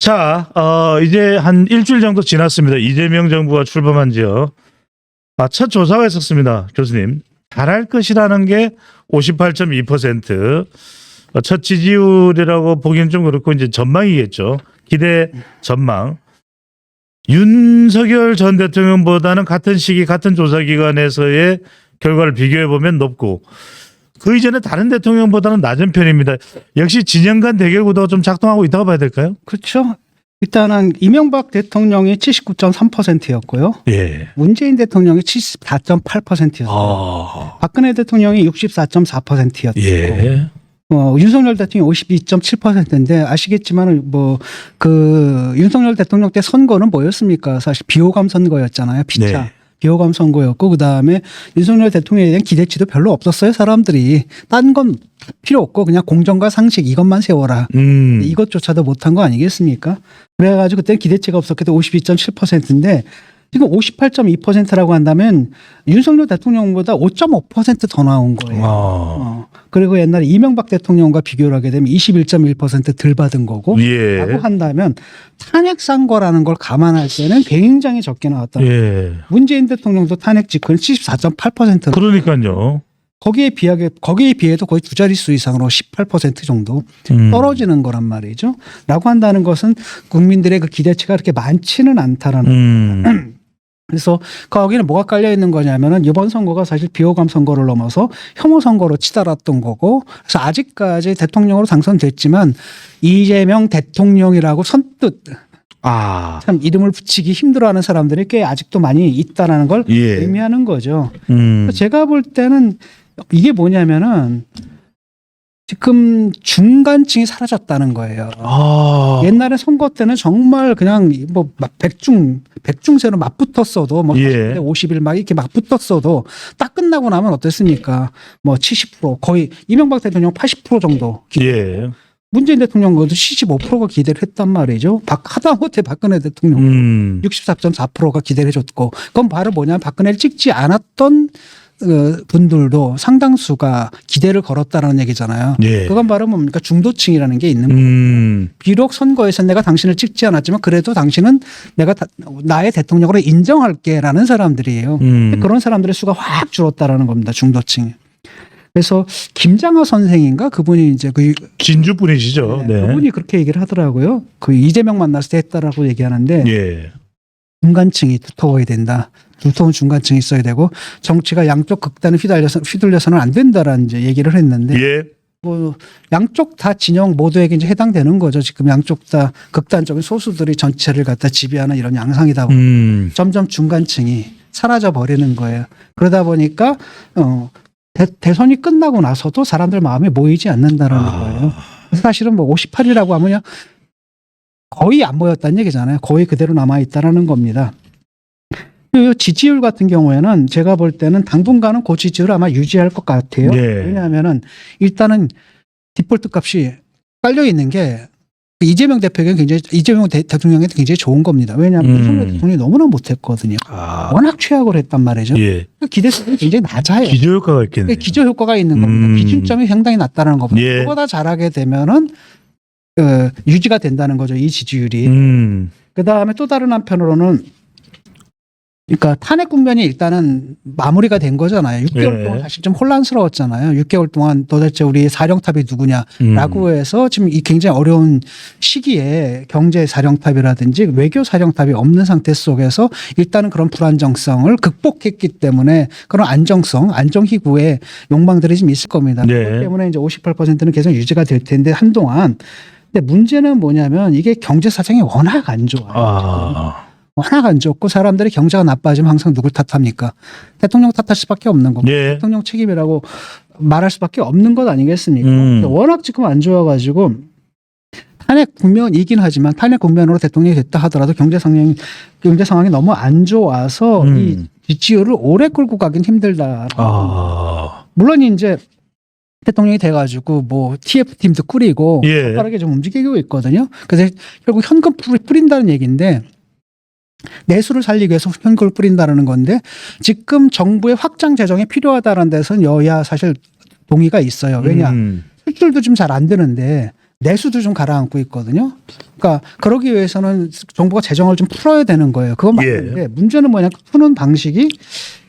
자, 이제 한 일주일 정도 지났습니다. 이재명 정부가 출범한 지요. 첫 조사가 있었습니다. 교수님. 잘할 것이라는 게 58.2%. 첫 지지율이라고 보기엔 좀 그렇고 이제 전망이겠죠. 기대 전망. 윤석열 전 대통령보다는 같은 시기 같은 조사기관에서의 결과를 비교해보면 높고 그 이전에 다른 대통령보다는 낮은 편입니다. 역시 진영 간 대결 구도가 좀 작동하고 있다고 봐야 될까요? 그렇죠. 일단은 이명박 대통령이 79.3%였고요. 예. 문재인 대통령이 74.8%였어요. 박근혜 대통령이 64.4%였고 예. 윤석열 대통령이 52.7%인데 아시겠지만 윤석열 대통령 때 선거는 뭐였습니까? 사실 비호감 선거였잖아요. 피차. 네. 비호감 선거였고 그다음에 윤석열 대통령에 대한 기대치도 별로 없었어요. 사람들이. 딴 건 필요 없고 그냥 공정과 상식 이것만 세워라. 이것조차도 못한 거 아니겠습니까? 그래가지고 그때 기대치가 없었기 때문에 52.7%인데 지금 58.2%라고 한다면 윤석열 대통령보다 5.5% 더 나온 거예요. 그리고 옛날에 이명박 대통령과 비교를 하게 되면 21.1%덜 받은 거고 예. 라고 한다면 탄핵 선거라는 걸 감안할 때는 굉장히 적게 나왔다. 예. 문재인 대통령도 탄핵 직후는 74.8%. 그러니까요. 거기에 비해도 거의 두 자릿수 이상으로 18% 정도 떨어지는 거란 말이죠. 라고 한다는 것은 국민들의 그 기대치가 그렇게 많지는 않다라는 겁니다. 그래서 거기는 뭐가 깔려 있는 거냐면은 이번 선거가 사실 비호감 선거를 넘어서 혐오 선거로 치달았던 거고 그래서 아직까지 대통령으로 당선됐지만 이재명 대통령이라고 선뜻 참 이름을 붙이기 힘들어하는 사람들이 꽤 아직도 많이 있다라는 걸 예. 의미하는 거죠. 제가 볼 때는 이게 뭐냐면은 지금 중간층이 사라졌다는 거예요. 옛날에 선거 때는 정말 그냥 뭐 백중세로 맞붙었어도 뭐 예. 50일 막 이렇게 맞붙었어도 딱 끝나고 나면 어땠습니까? 뭐 70% 거의 이명박 대통령 80% 정도 예. 문재인 대통령 것도 75%가 기대를 했단 말이죠. 하다못해 박근혜 대통령 64.4%가 기대를 해줬고 그건 바로 뭐냐면 박근혜를 찍지 않았던 분들도 상당수가 기대를 걸었다라는 얘기잖아요. 예. 그건 바로 뭡니까? 중도층이라는 게 있는 거예요. 비록 선거에서 내가 당신을 찍지 않았지만 그래도 당신은 내가 나의 대통령으로 인정할게라는 사람들이에요. 그런 사람들의 수가 확 줄었다라는 겁니다. 중도층이. 그래서 김장하 선생인가 그분이 이제 진주 분이시죠. 네. 그분이 그렇게 얘기를 하더라고요. 그 이재명 만났을 때 했다라고 얘기하는데 예. 중간층이 두터워야 된다. 두터운 중간층이 있어야 되고 정치가 양쪽 극단에 휘둘려서는 안 된다라는 이제 얘기를 했는데 예. 뭐 양쪽 다 진영 모두에게 이제 해당되는 거죠. 지금 양쪽 다 극단적인 소수들이 전체를 갖다 지배하는 이런 양상이다 보니 점점 중간층이 사라져 버리는 거예요. 그러다 보니까 대선이 끝나고 나서도 사람들 마음에 모이지 않는다라는 거예요. 사실은 뭐 58이라고 하면 그냥 거의 안 모였다는 얘기잖아요. 거의 그대로 남아있다라는 겁니다. 지지율 같은 경우에는 제가 볼 때는 당분간은 그 지지율을 아마 유지할 것 같아요. 네. 왜냐하면은 일단은 디폴트 값이 깔려 있는 게 이재명 대통령한테 굉장히 좋은 겁니다. 왜냐하면 윤석열 대통령이 너무나 못했거든요. 워낙 최악을 했단 말이죠. 예. 기대수준이 굉장히 낮아요. 기저효과가 있겠네요. 기저효과가 있는 겁니다. 기준점이 상당히 낮다는 겁니다. 예. 그보다 잘하게 되면은 유지가 된다는 거죠. 이 지지율이. 그다음에 또 다른 한편으로는 그러니까 탄핵 국면이 일단은 마무리가 된 거잖아요. 6개월 동안 사실 좀 혼란스러웠잖아요. 6개월 동안 도대체 우리 사령탑이 누구냐라고 해서 지금 이 굉장히 어려운 시기에 경제 사령탑이라든지 외교 사령탑이 없는 상태 속에서 일단은 그런 불안정성을 극복했기 때문에 그런 안정희구의 욕망들이 좀 있을 겁니다. 네. 그렇기 때문에 이제 58%는 계속 유지가 될 텐데 한동안. 근데 문제는 뭐냐면 이게 경제 사정이 워낙 안 좋아요. 워낙 안 좋고 사람들이 경제가 나빠지면 항상 누굴 탓합니까? 대통령 탓할 수밖에 없는 거고 예. 대통령 책임이라고 말할 수밖에 없는 것 아니겠습니까? 워낙 지금 안 좋아가지고 탄핵 국면이긴 하지만 탄핵 국면으로 대통령이 됐다 하더라도 경제 상황이 너무 안 좋아서 이 지지율을 오래 끌고 가긴 힘들다. 물론 이제 대통령이 돼가지고 뭐 TF팀도 꾸리고 예. 빠르게 좀 움직이고 있거든요. 그래서 결국 현금 뿌린다는 얘기인데 내수를 살리기 위해서 현금을 뿌린다는 건데 지금 정부의 확장 재정이 필요하다는 데서는 여야 사실 동의가 있어요. 왜냐 수출도 좀 잘 안 되는데 내수도 좀 가라앉고 있거든요. 그러니까 그러기 위해서는 정부가 재정을 좀 풀어야 되는 거예요. 그건 맞는데 문제는 뭐냐, 푸는 방식이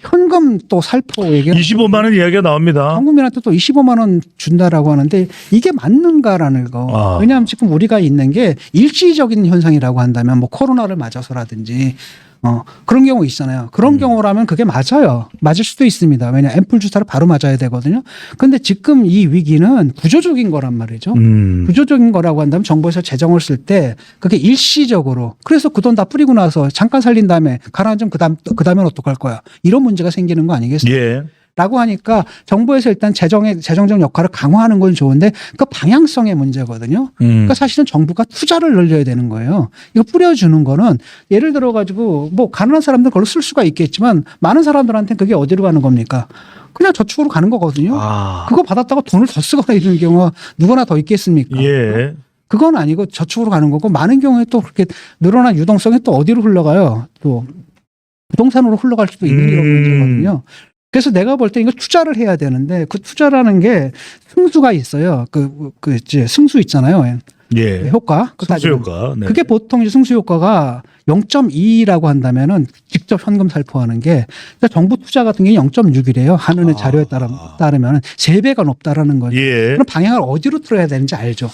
현금 또 살포 얘기 25만 원 이야기가 나옵니다. 한국민한테 또 25만 원 준다라고 하는데 이게 맞는가라는 거. 왜냐하면 지금 우리가 있는 게 일시적인 현상이라고 한다면 뭐 코로나를 맞아서라든지 그런 경우 있잖아요. 그런 경우라면 그게 맞아요. 맞을 수도 있습니다. 왜냐 앰플 주사를 바로 맞아야 되거든요. 근데 지금 이 위기는 구조적인 거란 말이죠. 구조적인 거라고 한다면 정부에서 재정을 쓸 때 그게 일시적으로 그래서 그 돈 다 뿌리고 나서 잠깐 살린 다음에 가라앉으면 그다음엔 어떡할 거야. 이런 문제가 생기는 거 아니겠습니까? 예. 라고 하니까 정부에서 일단 재정적 역할을 강화하는 건 좋은데 그 방향성의 문제거든요. 그러니까 사실은 정부가 투자를 늘려야 되는 거예요. 이거 뿌려주는 거는 예를 들어 가지고 뭐 가난한 사람들 그걸로 쓸 수가 있겠지만 많은 사람들한테는 그게 어디로 가는 겁니까? 그냥 저축으로 가는 거거든요. 그거 받았다가 돈을 더 쓰거나 이런 경우가 누구나 더 있겠습니까? 예. 그건 아니고 저축으로 가는 거고 많은 경우에 또 그렇게 늘어난 유동성이 또 어디로 흘러가요? 또 부동산으로 흘러갈 수도 있는 이런 문제거든요. 그래서 내가 볼 때 이거 투자를 해야 되는데 그 투자라는 게 승수가 있어요. 이제 승수 있잖아요. 예. 효과. 승수 효과. 네. 그게 보통 이제 승수 효과가 0.2라고 한다면은 직접 현금 살포하는 게 정부 투자 같은 게 0.6이래요. 한은의 자료에 따르면 3배가 높다라는 거죠. 예. 그럼 방향을 어디로 틀어야 되는지 알죠.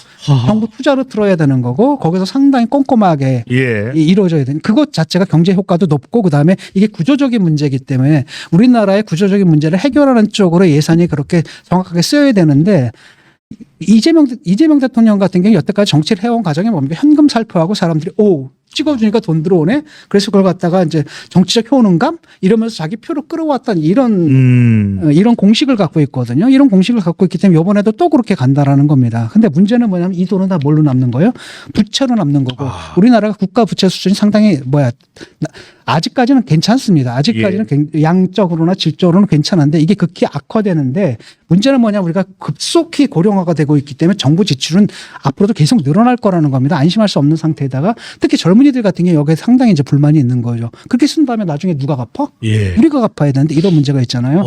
정부 투자로 틀어야 되는 거고 거기서 상당히 꼼꼼하게 예. 이루어져야 되는 그것 자체가 경제 효과도 높고 그다음에 이게 구조적인 문제이기 때문에 우리나라의 구조적인 문제를 해결하는 쪽으로 예산이 그렇게 정확하게 쓰여야 되는데 이재명 대통령 같은 경우 여태까지 정치를 해온 과정에 뭡니까? 현금 살포하고 사람들이 찍어주니까 돈 들어오네. 그래서 그걸 갖다가 이제 정치적 효능감 이러면서 자기 표를 끌어왔던 이런 공식을 갖고 있거든요. 이런 공식을 갖고 있기 때문에 이번에도 또 그렇게 간다라는 겁니다. 근데 문제는 뭐냐면 이 돈은 다 뭘로 남는 거예요? 부채로 남는 거고 우리나라가 국가 부채 수준이 상당히 아직까지는 괜찮습니다. 아직까지는 양적으로나 질적으로는 괜찮은데 이게 극히 악화되는데 문제는 뭐냐 우리가 급속히 고령화가 되고 있기 때문에 정부 지출은 앞으로도 계속 늘어날 거라는 겁니다. 안심할 수 없는 상태에다가 특히 젊은이들 같은 경우 여기에 상당히 이제 불만이 있는 거죠. 그렇게 쓴 다음에 나중에 누가 갚아? 예. 우리가 갚아야 되는데 이런 문제가 있잖아요.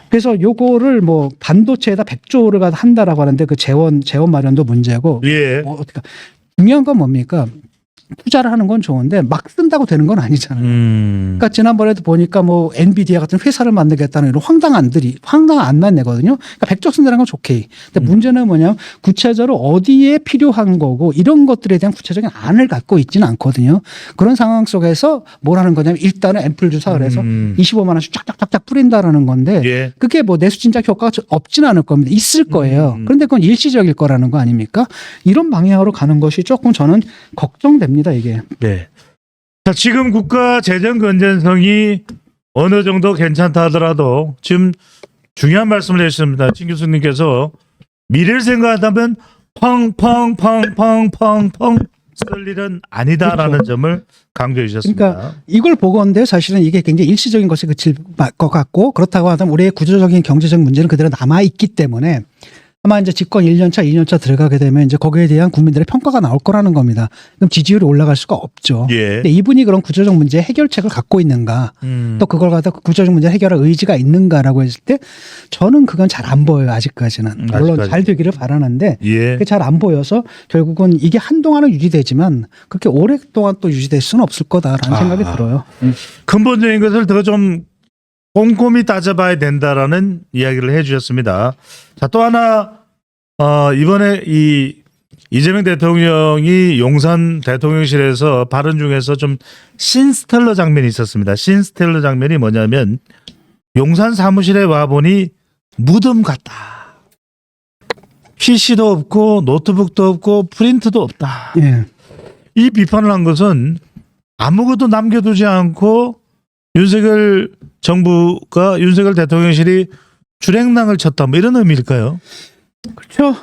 그래서 요거를 뭐 반도체에다 100조를 한다라고 하는데 그 재원 마련도 문제고. 예. 중요한 건 뭡니까? 투자를 하는 건 좋은데 막 쓴다고 되는 건 아니잖아요. 그러니까 지난번에도 보니까 뭐 엔비디아 같은 회사를 만들겠다는 이런 황당한 안만 내거든요. 그러니까 100조 쓴다는 건 좋게. 근데 문제는 뭐냐면 구체적으로 어디에 필요한 거고 이런 것들에 대한 구체적인 안을 갖고 있지는 않거든요. 그런 상황 속에서 뭘 하는 거냐면 일단은 앰플 주사 그래서 25만 원씩 쫙쫙쫙쫙 뿌린다라는 건데 예. 그게 뭐 내수 진작 효과가 없지는 않을 겁니다. 있을 거예요. 그런데 그건 일시적일 거라는 거 아닙니까? 이런 방향으로 가는 것이 조금 저는 걱정됩니다. 이게. 네. 자, 지금 국가 재정 건전성이 어느 정도 괜찮다 하더라도 지금 중요한 말씀을 해주셨습니다. 진 교수님께서 미래를 생각한다면 펑펑펑펑펑펑 쓸 일은 아니다라는 그렇죠. 점을 강조해 주셨습니다. 그러니까 이걸 보건데 사실은 이게 굉장히 일시적인 것에 그칠 것 같고 그렇다고 하면 우리의 구조적인 경제적 문제는 그대로 남아 있기 때문에 아마 이제 집권 1년차, 2년차 들어가게 되면 이제 거기에 대한 국민들의 평가가 나올 거라는 겁니다. 그럼 지지율이 올라갈 수가 없죠. 예. 근데 이분이 그런 구조적 문제 해결책을 갖고 있는가, 또 그걸 갖다 구조적 문제 해결할 의지가 있는가라고 했을 때 저는 그건 잘 안 보여요. 아직까지는. 물론 아직까지. 잘 되기를 바라는데 예. 그게 잘 안 보여서 결국은 이게 한동안은 유지되지만 그렇게 오랫동안 또 유지될 수는 없을 거다라는 생각이 들어요. 근본적인 것을 더 좀 꼼꼼히 따져봐야 된다라는 이야기를 해주셨습니다. 자, 또 하나 이번에 이재명 대통령이 용산 대통령실에서 발언 중에서 좀 신스텔러 장면이 있었습니다. 신스텔러 장면이 뭐냐면 용산 사무실에 와보니 무덤 같다. PC도 없고 노트북도 없고 프린트도 없다. 예. 이 비판을 한 것은 아무것도 남겨두지 않고 윤석열 대통령실이 주랭랑을 쳤다. 뭐 이런 의미일까요? 그렇죠.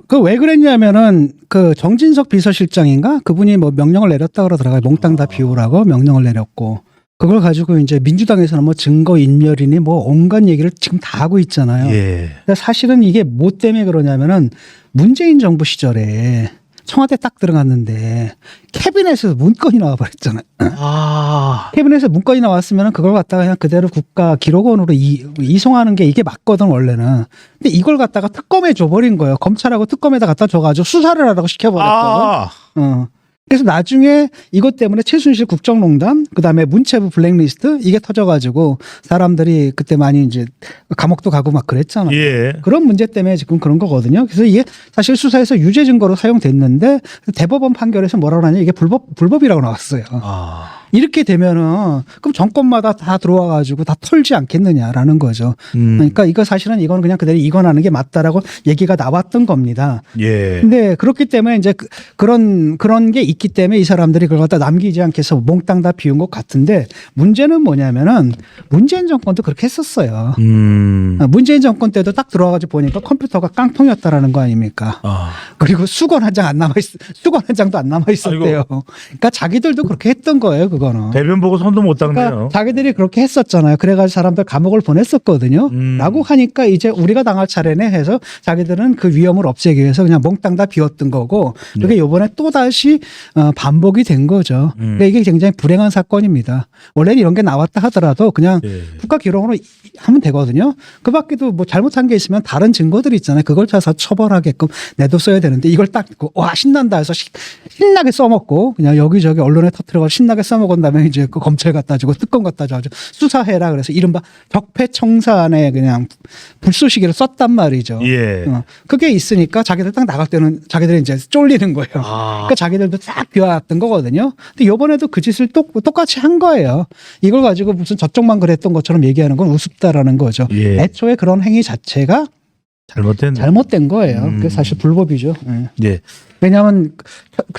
그 왜 그랬냐면은 그 정진석 비서실장인가 그분이 뭐 명령을 내렸다 그러더라고요. 몽땅 다 비우라고 명령을 내렸고 그걸 가지고 이제 민주당에서는 뭐 증거 인멸이니 뭐 온갖 얘기를 지금 다 하고 있잖아요. 예. 근데 사실은 이게 뭐 때문에 그러냐면은 문재인 정부 시절에 청와대 딱 들어갔는데 캐비넷에서 문건이 나와버렸잖아요. 아. 캐비넷에서 문건이 나왔으면 그걸 갖다가 그냥 그대로 국가 기록원으로 이송하는 게 이게 맞거든 원래는. 근데 이걸 갖다가 특검에 줘버린 거예요. 검찰하고 특검에다 갖다 줘가지고 수사를 하라고 시켜버렸거든. 아. 그래서 나중에 이것 때문에 최순실 국정농단, 그다음에 문체부 블랙리스트 이게 터져가지고 사람들이 그때 많이 이제 감옥도 가고 막 그랬잖아요. 예. 그런 문제 때문에 지금 그런 거거든요. 그래서 이게 사실 수사에서 유죄 증거로 사용됐는데 대법원 판결에서 뭐라고 하냐 이게 불법이라고 나왔어요. 아. 이렇게 되면은 그럼 정권마다 다 들어와가지고 다 털지 않겠느냐라는 거죠. 그러니까 이거 사실은 이건 그냥 그대로 이관하는 게 맞다라고 얘기가 나왔던 겁니다. 예. 근데 그렇기 때문에 이제 그런 게 있기 때문에 이 사람들이 그걸 갖다 남기지 않게 해서 몽땅 다 비운 것 같은데 문제는 뭐냐면은 문재인 정권도 그렇게 했었어요. 문재인 정권 때도 딱 들어와가지고 보니까 컴퓨터가 깡통이었다라는 거 아닙니까? 아. 그리고 수건 한 장 안 남아 수건 한 장도 안 남아 있었대요. 그러니까 자기들도 그렇게 했던 거예요, 그거는. 대변 보고 손도 못 닦네요. 그러니까 자기들이 그렇게 했었잖아요. 그래가지고 사람들 감옥을 보냈었거든요. 라고 하니까 이제 우리가 당할 차례네 해서 자기들은 그 위험을 없애기 위해서 그냥 몽땅 다 비웠던 거고 그게 요번에 또 다시 반복이 된 거죠. 그러니까 이게 굉장히 불행한 사건입니다. 원래는 이런 게 나왔다 하더라도 그냥 예. 국가 기록으로 하면 되거든요. 그 밖에도 뭐 잘못한 게 있으면 다른 증거들이 있잖아요. 그걸 찾아서 처벌하게끔 내뒀어야 되는데 이걸 딱 와 신난다 해서 신나게 써먹고 그냥 여기저기 언론에 터뜨려서 신나게 써먹은 다음에 이제 그 검찰 갖다 주고 특검 갖다 주고 수사해라 그래서 이른바 적폐청산에 그냥 불쏘시개를 썼단 말이죠. 예. 그게 있으니까 자기들 딱 나갈 때는 자기들이 이제 쫄리는 거예요. 아. 그러니까 자기들도 싹 비워놨던 거거든요. 근데 이번에도 그 짓을 똑같이 한 거예요. 이걸 가지고 무슨 저쪽만 그랬던 것처럼 얘기하는 건 우습다라는 거죠. 예. 애초에 그런 행위 자체가 잘못된 거예요. 그게 사실 불법이죠. 예. 예. 왜냐하면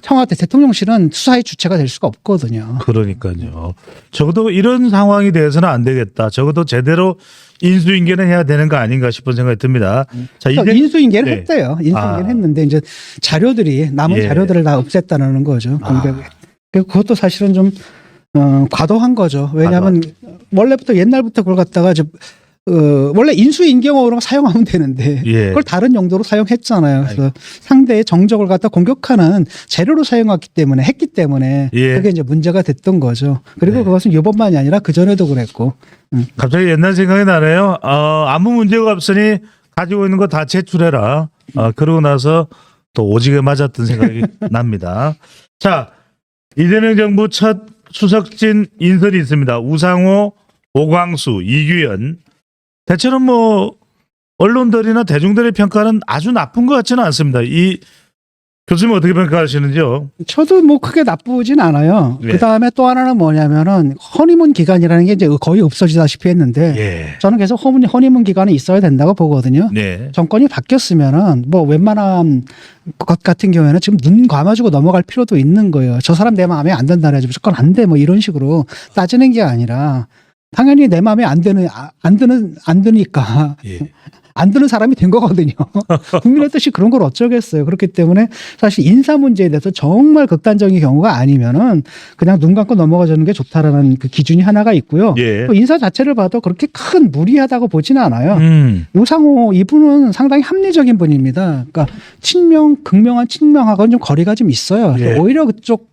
청와대 대통령실은 수사의 주체가 될 수가 없거든요. 그러니까요. 적어도 이런 상황이 돼서는 안 되겠다. 적어도 제대로 인수인계는 해야 되는 거 아닌가 싶은 생각이 듭니다. 자, 그러니까 인수인계는 네. 했대요. 인수인계는 아. 했는데 이제 자료들이 남은 예. 자료들을 다 없앴다는 거죠. 공개에. 그것도 사실은 좀 과도한 거죠. 왜냐하면 원래부터 옛날부터 그걸 갖다가 원래 인수인계용으로 사용하면 되는데 예. 그걸 다른 용도로 사용했잖아요. 그래서 상대의 정적을 갖다 공격하는 재료로 사용했기 때문에 예. 그게 이제 문제가 됐던 거죠. 그리고 네. 그것은 이번만이 아니라 그 전에도 그랬고. 갑자기 옛날 생각이 나네요. 아무 문제가 없으니 가지고 있는 거 다 제출해라. 그러고 나서 또 오지게 맞았던 생각이 납니다. 자, 이재명 정부 첫 수석진 인선이 있습니다. 우상호, 오광수, 이규현. 대체로 뭐 언론들이나 대중들의 평가는 아주 나쁜 것 같지는 않습니다. 이 교수님 어떻게 평가하시는지요? 저도 뭐 크게 나쁘진 않아요. 예. 그 다음에 또 하나는 뭐냐면은 허니문 기간이라는 게 이제 거의 없어지다시피 했는데 예. 저는 계속 허니문 기간이 있어야 된다고 보거든요. 네. 정권이 바뀌었으면은 뭐 웬만한 것 같은 경우에는 지금 눈 감아주고 넘어갈 필요도 있는 거예요. 저 사람 내 마음에 안 든다 그래가지고 무조건 안 돼 뭐 이런 식으로 따지는 게 아니라 당연히 내 마음에 안 드니까 예. 안 드는 사람이 된 거거든요. 국민의 뜻이 그런 걸 어쩌겠어요. 그렇기 때문에 사실 인사 문제에 대해서 정말 극단적인 경우가 아니면은 그냥 눈 감고 넘어가주는 게 좋다라는 그 기준이 하나가 있고요. 예. 또 인사 자체를 봐도 그렇게 큰 무리하다고 보지는 않아요. 우상호 이분은 상당히 합리적인 분입니다. 그러니까 극명한 친명하고는 좀 거리가 좀 있어요. 예. 오히려 그쪽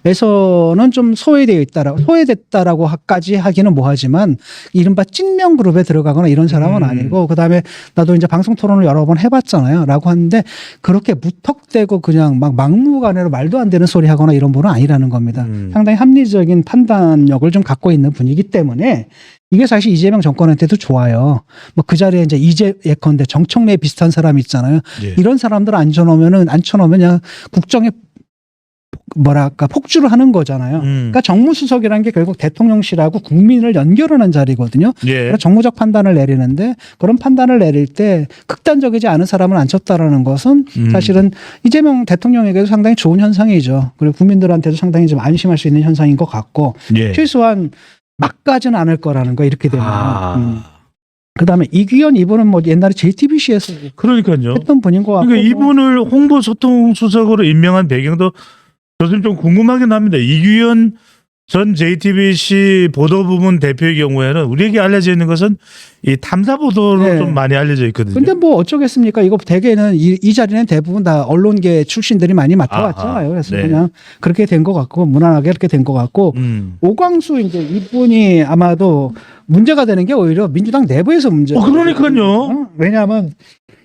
에서는 좀 소외됐다라고까지 하기는 뭐하지만 이른바 찐명 그룹에 들어가거나 이런 사람은 아니고 그다음에 나도 이제 방송 토론을 여러 번 해봤잖아요.라고 하는데 그렇게 무턱대고 그냥 막 막무가내로 말도 안 되는 소리 하거나 이런 분은 아니라는 겁니다. 상당히 합리적인 판단력을 좀 갖고 있는 분이기 때문에 이게 사실 이재명 정권한테도 좋아요. 뭐 그 자리에 이제 예컨대 정청래 비슷한 사람 있잖아요. 예. 이런 사람들 앉혀놓으면 그냥 국정에 폭주를 하는 거잖아요. 그러니까 정무수석이라는 게 결국 대통령실하고 국민을 연결하는 자리거든요. 예. 그래서 정무적 판단을 내리는데 그런 판단을 내릴 때 극단적이지 않은 사람을 앉혔다라는 것은 사실은 이재명 대통령에게도 상당히 좋은 현상이죠. 그리고 국민들한테도 상당히 좀 안심할 수 있는 현상인 것 같고 예. 최소한 막 가지는 않을 거라는 거 이렇게 되면. 그다음에 이규현 이분은 뭐 옛날에 JTBC에서 그러니까요. 했던 분인 것 같고. 그러니까 이분을 홍보소통수석으로 임명한 배경도 교수님 좀 궁금하긴 합니다. 이규현 전 JTBC 보도부문 대표의 경우에는 우리에게 알려져 있는 것은 이 탐사 보도로 네. 좀 많이 알려져 있거든요. 근데 뭐 어쩌겠습니까? 이거 대개는 이 자리는 대부분 다 언론계 출신들이 많이 맡아왔잖아요. 그래서 네. 그냥 그렇게 된 것 같고 무난하게 그렇게 된 것 같고 오광수 이제 이분이 아마도 문제가 되는 게 오히려 민주당 내부에서 문제가. 그러니까요. 왜냐하면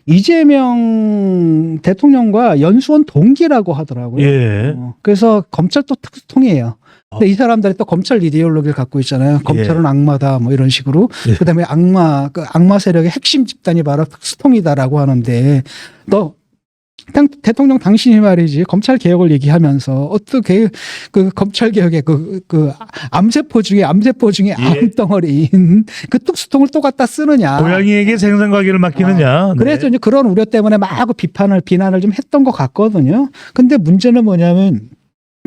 이재명 대통령과 연수원 동기라고 하더라고요. 예. 그래서 검찰도 특수통이에요. 근데 이 사람들이 또 검찰 이데올로기를 갖고 있잖아요. 검찰은 악마다 뭐 이런 식으로. 예. 그다음에 악마 세력의 핵심 집단이 바로 특수통이다라고 하는데 또 대통령 당신이 말이지 검찰 개혁을 얘기하면서 어떻게 그 검찰 개혁의 그 암세포 중에 암덩어리인 그 특수통을 또 갖다 쓰느냐. 고양이에게 생선가게를 맡기느냐. 네. 그래서 이제 그런 우려 때문에 막 비난을 좀 했던 것 같거든요. 근데 문제는 뭐냐면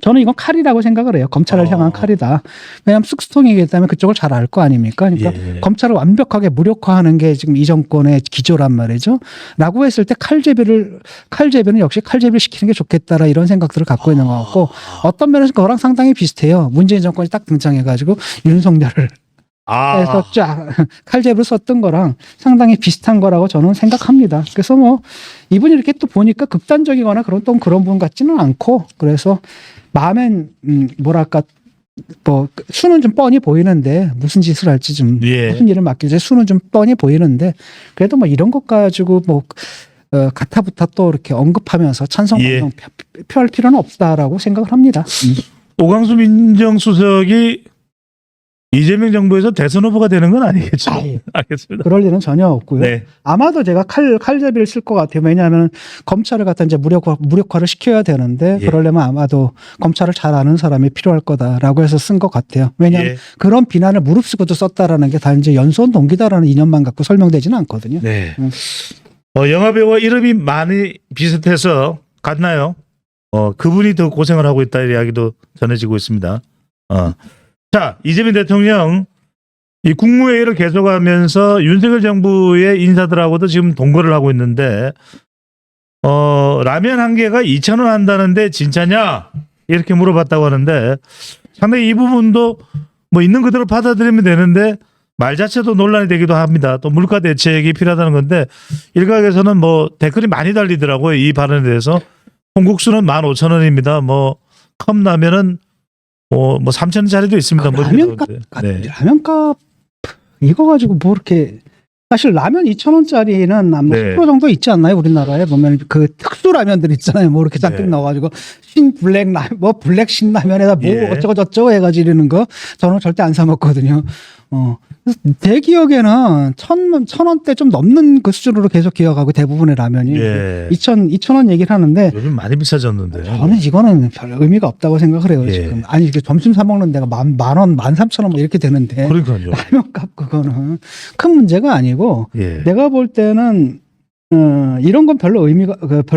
저는 이건 칼이라고 생각을 해요. 검찰을 향한 칼이다. 왜냐하면 특수통이기 때문에 그쪽을 잘 알 거 아닙니까? 그러니까 예. 검찰을 완벽하게 무력화하는 게 지금 이 정권의 기조란 말이죠. 라고 했을 때 칼제비는 역시 칼제비를 시키는 게 좋겠다라 이런 생각들을 갖고 있는 것 같고 어떤 면에서 그거랑 상당히 비슷해요. 문재인 정권이 딱 등장해가지고 윤석열을 해서 쫙 칼제비를 썼던 거랑 상당히 비슷한 거라고 저는 생각합니다. 그래서 뭐 이분이 이렇게 또 보니까 극단적이거나 그런 분 같지는 않고 그래서 마음엔 뭐랄까 뭐 수는 좀 뻔히 보이는데 무슨 짓을 할지 좀 예. 무슨 일을 맡길지 수는 좀 뻔히 보이는데 그래도 뭐 이런 것 가지고 뭐 가타부타 또 이렇게 언급하면서 찬성 반성 표할 필요는 없다라고 생각을 합니다. 오광수 민정수석이 이재명 정부에서 대선 후보가 되는 건 아니겠죠? 아유. 알겠습니다. 그럴 일은 전혀 없고요. 네. 아마도 제가 칼제비를 쓸 것 같아요. 왜냐하면 검찰을 갖다 이제 무력화를 시켜야 되는데 예. 그러려면 아마도 검찰을 잘 아는 사람이 필요할 거다라고 해서 쓴 것 같아요. 왜냐하면 예. 그런 비난을 무릅쓰고도 썼다라는 게 단지 연수원 동기다라는 이념만 갖고 설명되지는 않거든요. 네. 영화배우와 이름이 많이 비슷해서 같나요? 그분이 더 고생을 하고 있다 이야기도 전해지고 있습니다. 자, 이재명 대통령 이 국무회의를 계속하면서 윤석열 정부의 인사들하고도 지금 동거를 하고 있는데 라면 한 개가 2,000원 한다는데 진짜냐? 이렇게 물어봤다고 하는데 상당히 이 부분도 뭐 있는 그대로 받아들이면 되는데 말 자체도 논란이 되기도 합니다. 또 물가 대책이 필요하다는 건데 일각에서는 뭐 댓글이 많이 달리더라고요. 이 발언에 대해서 콩국수는 15,000원입니다. 뭐 컵라면은 뭐 3,000원짜리도 있습니다. 뭐 이렇게 라면값, 네. 라면값 이거 가지고 뭐 이렇게 사실 라면 2,000원짜리는 뭐 네. 10% 정도 있지 않나요? 우리나라에 보면 그 특수 라면들 있잖아요. 뭐 이렇게 잔뜩 네. 넣어가지고 블랙 신라면에다 뭐 예. 어쩌고 저쩌고 해가지고 이러는 거 저는 절대 안 사 먹거든요. 그래서 제 기억에는 1,000원대 좀 넘는 그 수준으로 계속 기억하고 대부분의 라면이 예. 2,000원 얘기를 하는데 요즘 많이 비싸졌는데. 저는 이거는 별 의미가 없다고 생각을 해요. 예. 지금 아니 이게 점심 사 먹는 데가 만 원, 13,000원 뭐 이렇게 되는데 그러니까요. 라면값 그거는 큰 문제가 아니고 예. 내가 볼 때는 이런 건 별로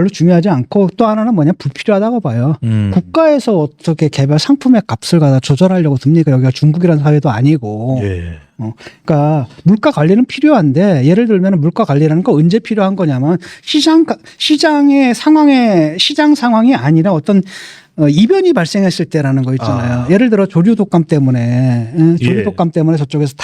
중요하지 않고 또 하나는 뭐냐 불필요하다고 봐요. 국가에서 어떻게 개별 상품의 값을 갖다 조절하려고 듭니까? 여기가 중국이라는 사회도 아니고. 예. 그러니까 물가 관리는 필요한데 예를 들면 물가 관리라는 거 언제 필요한 거냐면 시장 상황이 아니라 어떤 이변이 발생했을 때라는 거 있잖아요. 예를 들어 조류 독감 때문에 저쪽에서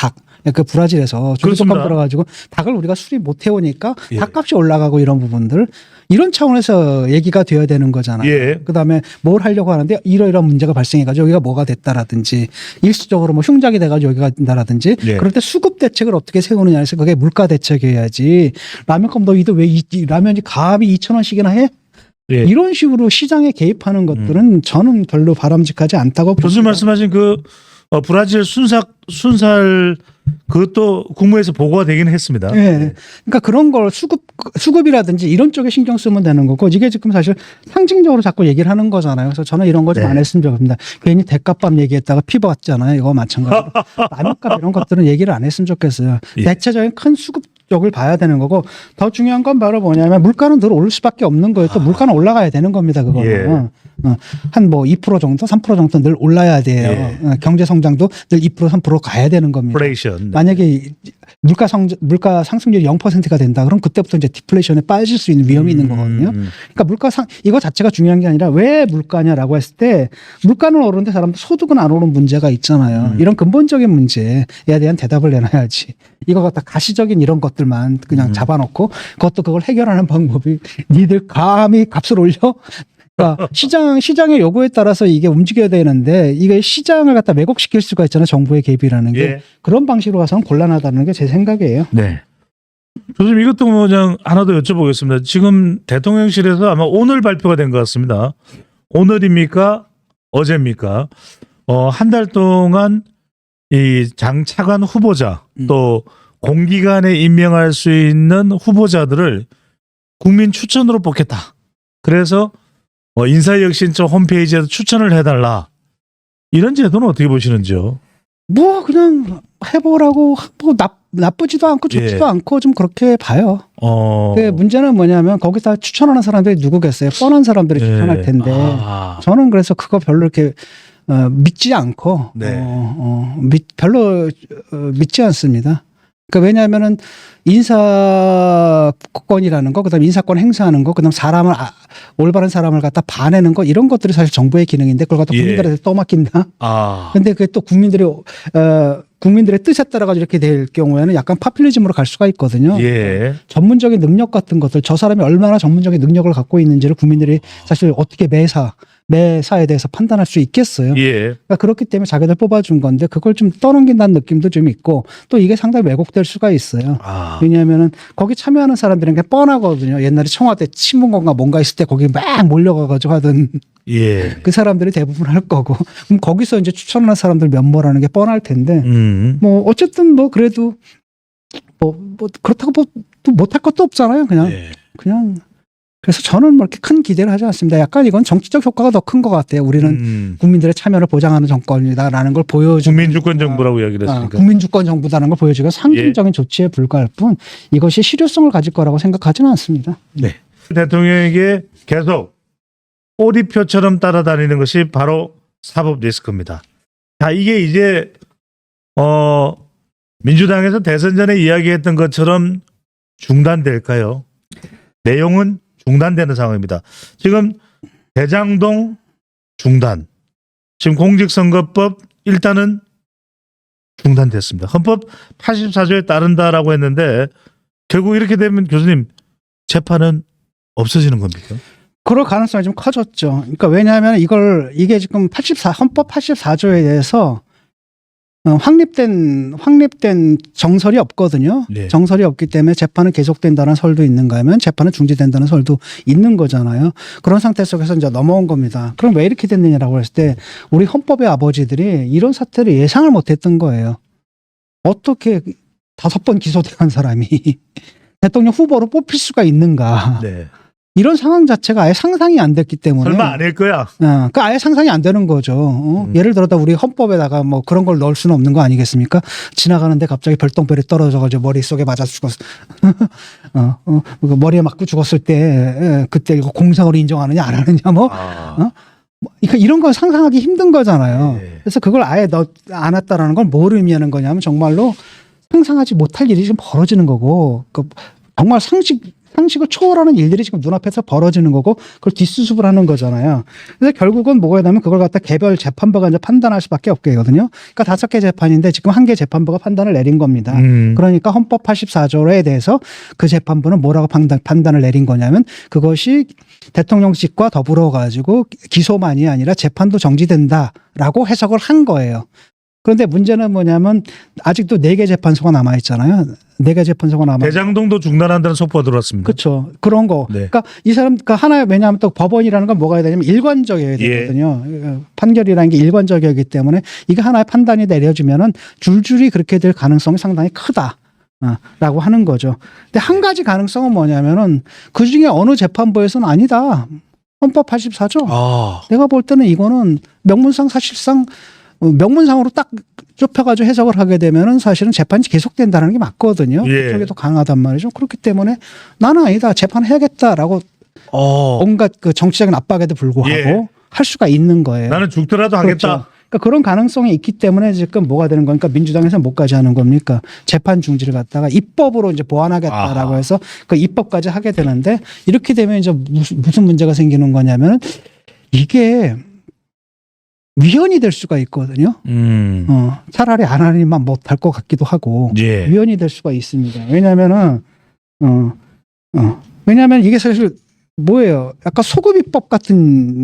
그 브라질에서 조류 독감 그렇습니다. 들어가지고 닭을 우리가 수입 못 해오니까 예. 닭값이 올라가고 이런 부분들 이런 차원에서 얘기가 돼야 되는 거잖아요. 예. 그다음에 뭘 하려고 하는데 이러이러한 문제가 발생해가지고 여기가 뭐가 됐다라든지 일시적으로 뭐 흉작이 돼가지고 여기가 된다라든지 예. 그럴 때 수급 대책을 어떻게 세우느냐 해서 그게 물가 대책이어야지 라면값 너희들 왜 라면이 감히 2,000원씩이나 해? 예. 이런 식으로 시장에 개입하는 것들은 저는 별로 바람직하지 않다고 교수님 봅니다. 말씀하신 그 브라질 순살 그것도 국무에서 보고가 되긴 했습니다. 예. 그러니까 그런 걸 수급이라든지 이런 쪽에 신경 쓰면 되는 거고 이게 지금 사실 상징적으로 자꾸 얘기를 하는 거잖아요. 그래서 저는 이런 거 좀 안 했으면 좋겠습니다. 괜히 대값밥 얘기했다가 피부 왔잖아요. 이거 마찬가지로. 라면값 이런 것들은 얘기를 안 했으면 좋겠어요. 예. 대체적인 큰 수급 쪽을 봐야 되는 거고 더 중요한 건 바로 뭐냐면 물가는 늘 오를 수밖에 없는 거예요. 또 물가는 올라가야 되는 겁니다. 그거는. 예. 한 뭐 2% 정도, 3% 정도 늘 올라야 돼요. 예. 경제 성장도 늘 2%, 3% 가야 되는 겁니다. 인플레이션. 만약에 물가 상승률이 0%가 된다. 그럼 그때부터 이제 디플레이션에 빠질 수 있는 위험이 있는 거거든요. 그러니까 이거 자체가 중요한 게 아니라 왜 물가냐라고 했을 때 물가는 오르는데 사람들 소득은 안 오르는 문제가 있잖아요. 이런 근본적인 문제에 대한 대답을 내놔야지. 이거 갖다 가시적인 이런 것들만 그냥 잡아놓고 그걸 해결하는 방법이 니들 감히 값을 올려? 그러니까 시장의 요구에 따라서 이게 움직여야 되는데 이게 시장을 갖다 왜곡시킬 수가 있잖아요. 정부의 개입이라는 게. 예. 그런 방식으로 가서는 곤란하다는 게 제 생각이에요. 네. 교수님 이것도 그냥 하나 더 여쭤보겠습니다. 지금 대통령실에서 아마 오늘 발표가 된 것 같습니다. 오늘입니까? 어제입니까? 한 달 동안 이 장 차관 후보자 또 공기관에 임명할 수 있는 후보자들을 국민 추천으로 뽑겠다. 그래서 인사혁신처 홈페이지에서 추천을 해달라. 이런 제도는 어떻게 보시는지요? 뭐 그냥 해보라고 뭐 나쁘지도 않고 좋지도 예. 않고 좀 그렇게 봐요. 근데 문제는 뭐냐면 거기다 추천하는 사람들이 누구겠어요? 뻔한 사람들이 예. 추천할 텐데 아. 저는 그래서 그거 별로 이렇게 믿지 않고 네. 별로 믿지 않습니다. 그러니까 왜냐하면은 인사권이라는 거, 그다음에 인사권 행사하는 거, 그다음 올바른 사람을 갖다 봐내는 거 이런 것들이 사실 정부의 기능인데 그걸 갖다 예. 국민들한테 떠맡긴다. 아. 근데 그게 또 국민들의 뜻에 따라 가지고 이렇게 될 경우에는 약간 파퓰리즘으로 갈 수가 있거든요. 예. 전문적인 능력 같은 것들, 저 사람이 얼마나 전문적인 능력을 갖고 있는지를 국민들이 사실 어떻게 매사에 대해서 판단할 수 있겠어요. 예. 그러니까 그렇기 때문에 자기들 뽑아준 건데 그걸 좀 떠넘긴다는 느낌도 좀 있고 또 이게 상당히 왜곡될 수가 있어요. 아. 왜냐하면은 거기 참여하는 사람들은 그냥 뻔하거든요. 옛날에 청와대 친문건가 뭔가 있을 때 거기 막 몰려가가지고 하던 예. 그 사람들이 대부분 할 거고 그럼 거기서 이제 추천하는 사람들 면모라는 게 뻔할 텐데 뭐 어쨌든 뭐 그래도 뭐 그렇다고 뭐 또 못할 것도 없잖아요. 그냥 예. 그래서 저는 뭐 이렇게 큰 기대를 하지 않습니다. 약간 이건 정치적 효과가 더 큰 것 같아요. 우리는 국민들의 참여를 보장하는 정권이다라는 걸 보여주고 국민주권 정부라고 이야기를 했으니까. 국민주권 정부다는 걸 보여주고 상징적인 조치에 불과할 뿐 이것이 실효성을 가질 거라고 생각하지는 않습니다. 네. 대통령에게 계속 꼬리표처럼 따라다니는 것이 바로 사법 리스크입니다. 자, 이게 이제 민주당에서 대선 전에 이야기했던 것처럼 중단될까요? 내용은 중단되는 상황입니다. 지금 대장동 중단. 지금 공직선거법 일단은 중단됐습니다. 헌법 84조에 따른다라고 했는데 결국 이렇게 되면 교수님 재판은 없어지는 겁니까? 그럴 가능성이 좀 커졌죠. 그러니까 왜냐하면 이게 지금 헌법 84조에 대해서 확립된 정설이 없거든요. 네. 정설이 없기 때문에 재판은 계속된다는 설도 있는가 하면 재판은 중지된다는 설도 있는 거잖아요. 그런 상태 속에서 이제 넘어온 겁니다. 그럼 왜 이렇게 됐느냐라고 했을 때 우리 헌법의 아버지들이 이런 사태를 예상을 못했던 거예요. 어떻게 5번 기소된 사람이 대통령 후보로 뽑힐 수가 있는가. 네. 이런 상황 자체가 아예 상상이 안 됐기 때문에. 설마 아닐 거야. 그 아예 상상이 안 되는 거죠. 예를 들어서 우리 헌법에다가 뭐 그런 걸 넣을 수는 없는 거 아니겠습니까? 지나가는데 갑자기 별똥별이 떨어져가지고 머릿속에 맞아 죽었어. 머리에 맞고 죽었을 때 그때 이거 공상으로 인정하느냐 안 하느냐 뭐. 그러니까 이런 건 상상하기 힘든 거잖아요. 네. 그래서 그걸 아예 안 했다라는 건 뭘 의미하는 거냐면 정말로 상상하지 못할 일이 지금 벌어지는 거고 정말 상식을 초월하는 일들이 지금 눈앞에서 벌어지는 거고 그걸 뒷수습을 하는 거잖아요. 그래서 결국은 뭐가 되냐면 그걸 갖다 개별 재판부가 이제 판단할 수밖에 없거든요. 그러니까 5개 재판인데 지금 1개 재판부가 판단을 내린 겁니다. 그러니까 헌법 84조에 대해서 그 재판부는 뭐라고 판단을 내린 거냐면 그것이 대통령직과 더불어 가지고 기소만이 아니라 재판도 정지된다라고 해석을 한 거예요. 그런데 문제는 뭐냐면 아직도 4개 재판소가 남아 있잖아요. 4개 재판소가 남아. 대장동도 중단한다는 속보가 들어왔습니다. 그렇죠. 그런 거. 네. 그러니까 그러니까 하나의 왜냐하면 또 법원이라는 건 뭐가 해야 되냐면 일관적이어야 되거든요. 판결이라는 게 일관적이기 때문에 이게 하나의 판단이 내려지면은 줄줄이 그렇게 될 가능성이 상당히 크다. 라고 하는 거죠. 근데 한 가지 가능성은 뭐냐면은 그 중에 어느 재판부에서는 아니다. 헌법 84조. 내가 볼 때는 이거는 명문상 사실상 명문상으로 딱 좁혀가지고 해석을 하게 되면은 사실은 재판이 계속된다는 게 맞거든요. 예. 그쪽에도 강하단 말이죠. 그렇기 때문에 나는 아니다. 재판해야겠다라고 온갖 그 정치적인 압박에도 불구하고 할 수가 있는 거예요. 나는 죽더라도 하겠다. 그렇죠. 그러니까 그런 가능성이 있기 때문에 지금 뭐가 되는 겁니까? 민주당에서 뭐까지 하는 겁니까? 재판 중지를 갖다가 입법으로 이제 보완하겠다라고 아하. 해서 그 입법까지 하게 되는데 이렇게 되면 이제 무슨 문제가 생기는 거냐면 이게 위헌이 될 수가 있거든요. 차라리 안 하니만 못할 것 같기도 하고 예. 위헌이 될 수가 있습니다. 왜냐면은 왜냐면 이게 사실 뭐예요? 약간 소급입법 같은